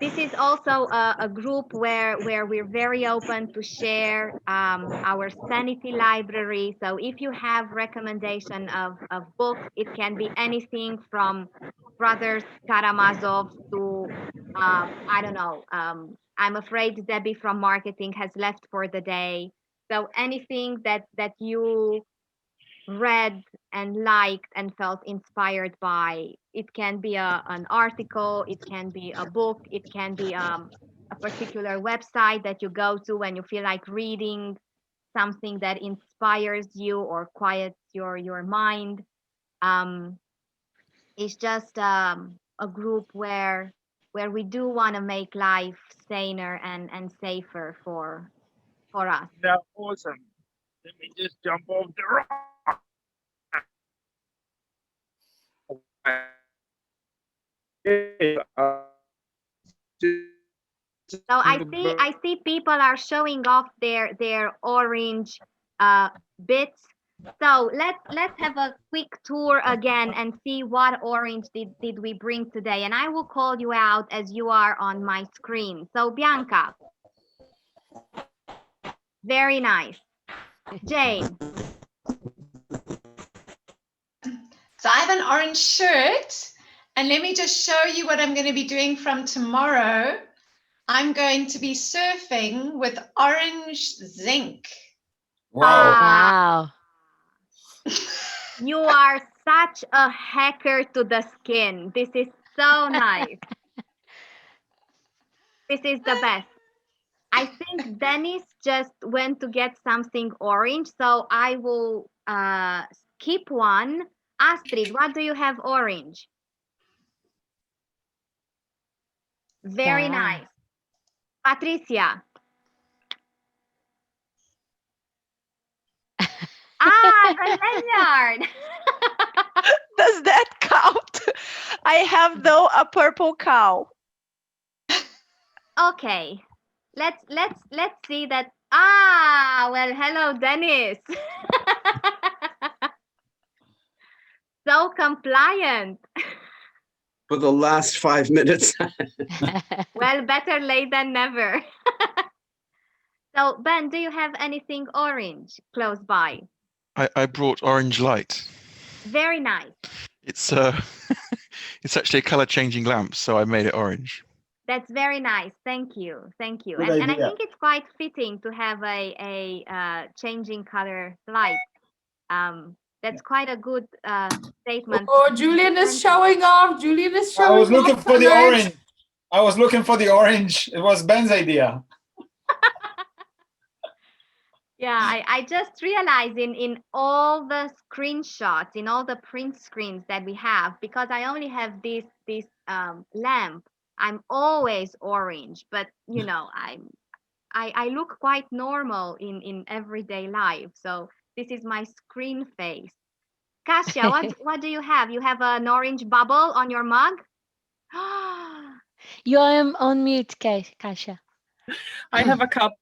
This is also a group where we're very open to share our sanity library. So if you have recommendation of books, it can be anything from Brothers Karamazov to I don't know. I'm afraid Debbie from marketing has left for the day. So anything that you read and liked and felt inspired by. It can be an article, it can be a book, it can be a particular website that you go to when you feel like reading something that inspires you or quiets your mind. It's just a group where we do want to make life saner and safer for us. Now, awesome. Let me just jump off the rock. So I see people are showing off their orange bits. So let's have a quick tour again and see what orange did we bring today. And I will call you out as you are on my screen. So Bianca, Very nice. Jane. So I have an orange shirt, and let me just show you what I'm going to be doing from tomorrow. I'm going to be surfing with orange zinc. Wow. You are such a hacker to the skin. This is so nice. This is the best. I think Dennis just went to get something orange, so I will skip one. Astrid, what do you have orange? Very nice. Patricia. The lanyard. Does that count? I have though a purple cow. Okay. Let's see that. Well, hello, Dennis. So compliant. For the last 5 minutes. Well, better late than never. So, Ben, do you have anything orange close by? I brought orange light. Very nice. It's it's actually a color changing lamp, so I made it orange. That's very nice. Thank you. Thank you. Good And I idea. think it's quite fitting to have a changing color light. That's quite a good statement. Oh, Julian is showing off. Julian is showing off. I was looking for the tonight. orange. I was looking for the orange. It was Ben's idea. Yeah, I just realized in all the screenshots, in all the print screens that we have, because I only have this lamp, I'm always orange, but you know, I look quite normal in everyday life. So this is my screen face. Kasia, what do you have? You have an orange bubble on your mug? You are on mute, Kasia. I have a cup.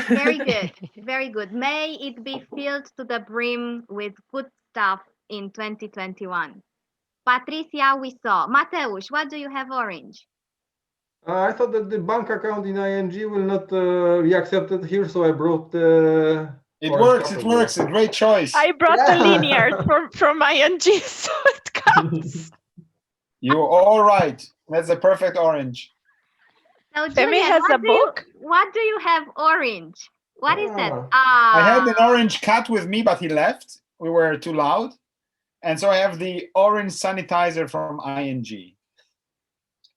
Very good. Very good. May it be filled to the brim with good stuff in 2021. Patricia, we saw. Mateusz, what do you have orange? I thought that the bank account in ING will not be accepted here, so I brought It works. It works. A great choice. I brought the linear from ING, so it counts. You're all right. That's the perfect orange. So, Femi Julian, has a book. What do you have orange? What is that? I had an orange cat with me, but he left. We were too loud. And so I have the orange sanitizer from ING.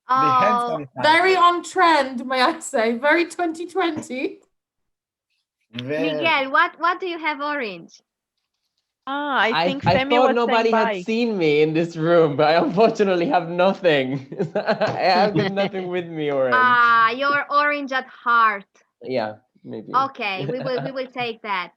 Oh, very on trend, may I say. Very 2020. Miguel, what do you have orange? I think I Femi thought was nobody saying had bye. seen me in this room, but I unfortunately have nothing. I have nothing with me orange. You're orange at heart. Yeah, maybe. Okay, we will take that.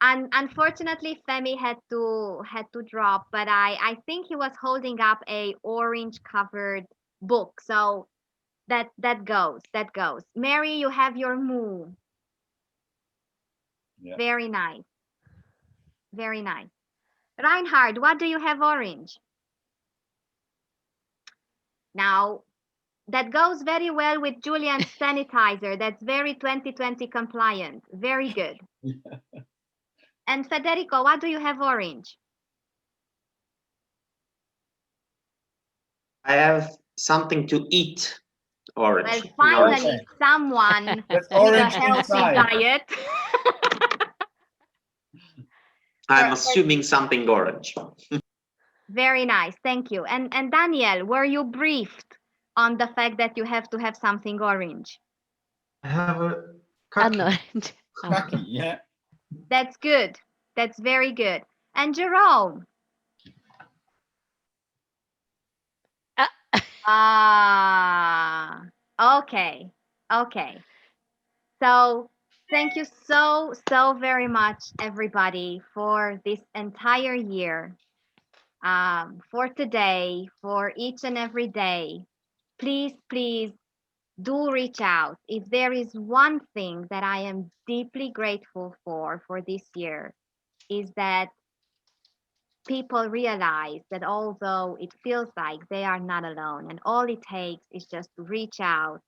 And unfortunately, Femi had to drop, but I think he was holding up a orange covered book. So that goes. Mary, you have your moo. Yeah. Very nice. Very nice. Reinhard, what do you have orange? Now, that goes very well with Julian's sanitizer. That's very 2020 compliant. Very good. And Federico, what do you have orange? I have something to eat orange. Well, finally, someone with a healthy diet. I'm assuming something orange. Very nice, thank you. And Daniel, were you briefed on the fact that you have to have something orange? I have a orange. Kaki, yeah. That's good. That's very good. And Jerome? Okay. So thank you so very much, everybody, for this entire year, for today, for each and every day. Please do reach out. If there is one thing that I am deeply grateful for this year, is that people realize that although it feels like they are not alone, and all it takes is just to reach out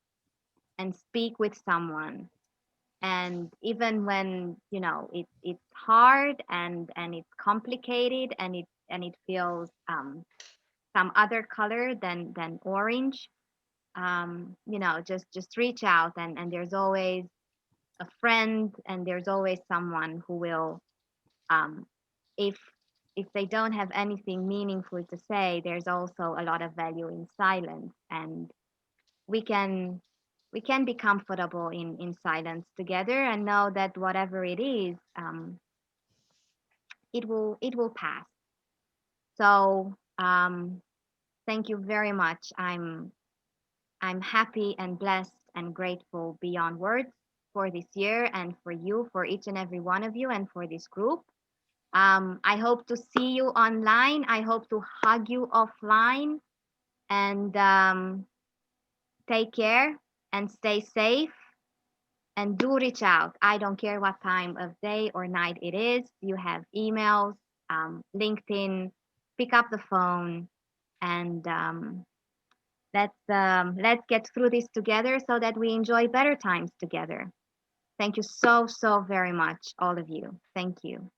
and speak with someone, And even when, you know, it's hard and it's complicated and it feels some other color than orange, you know, just reach out, and there's always a friend, and there's always someone who will, um, if they don't have anything meaningful to say, there's also a lot of value in silence, and we can be comfortable in silence together and know that whatever it is, it will pass. So thank you very much. I'm happy and blessed and grateful beyond words for this year, and for you, for each and every one of you, and for this group. I hope to see you online. I hope to hug you offline. And take care and stay safe. And do reach out. I don't care what time of day or night it is. You have emails, LinkedIn. Pick up the phone, and let's get through this together so that we enjoy better times together. Thank you so very much, all of you. Thank you.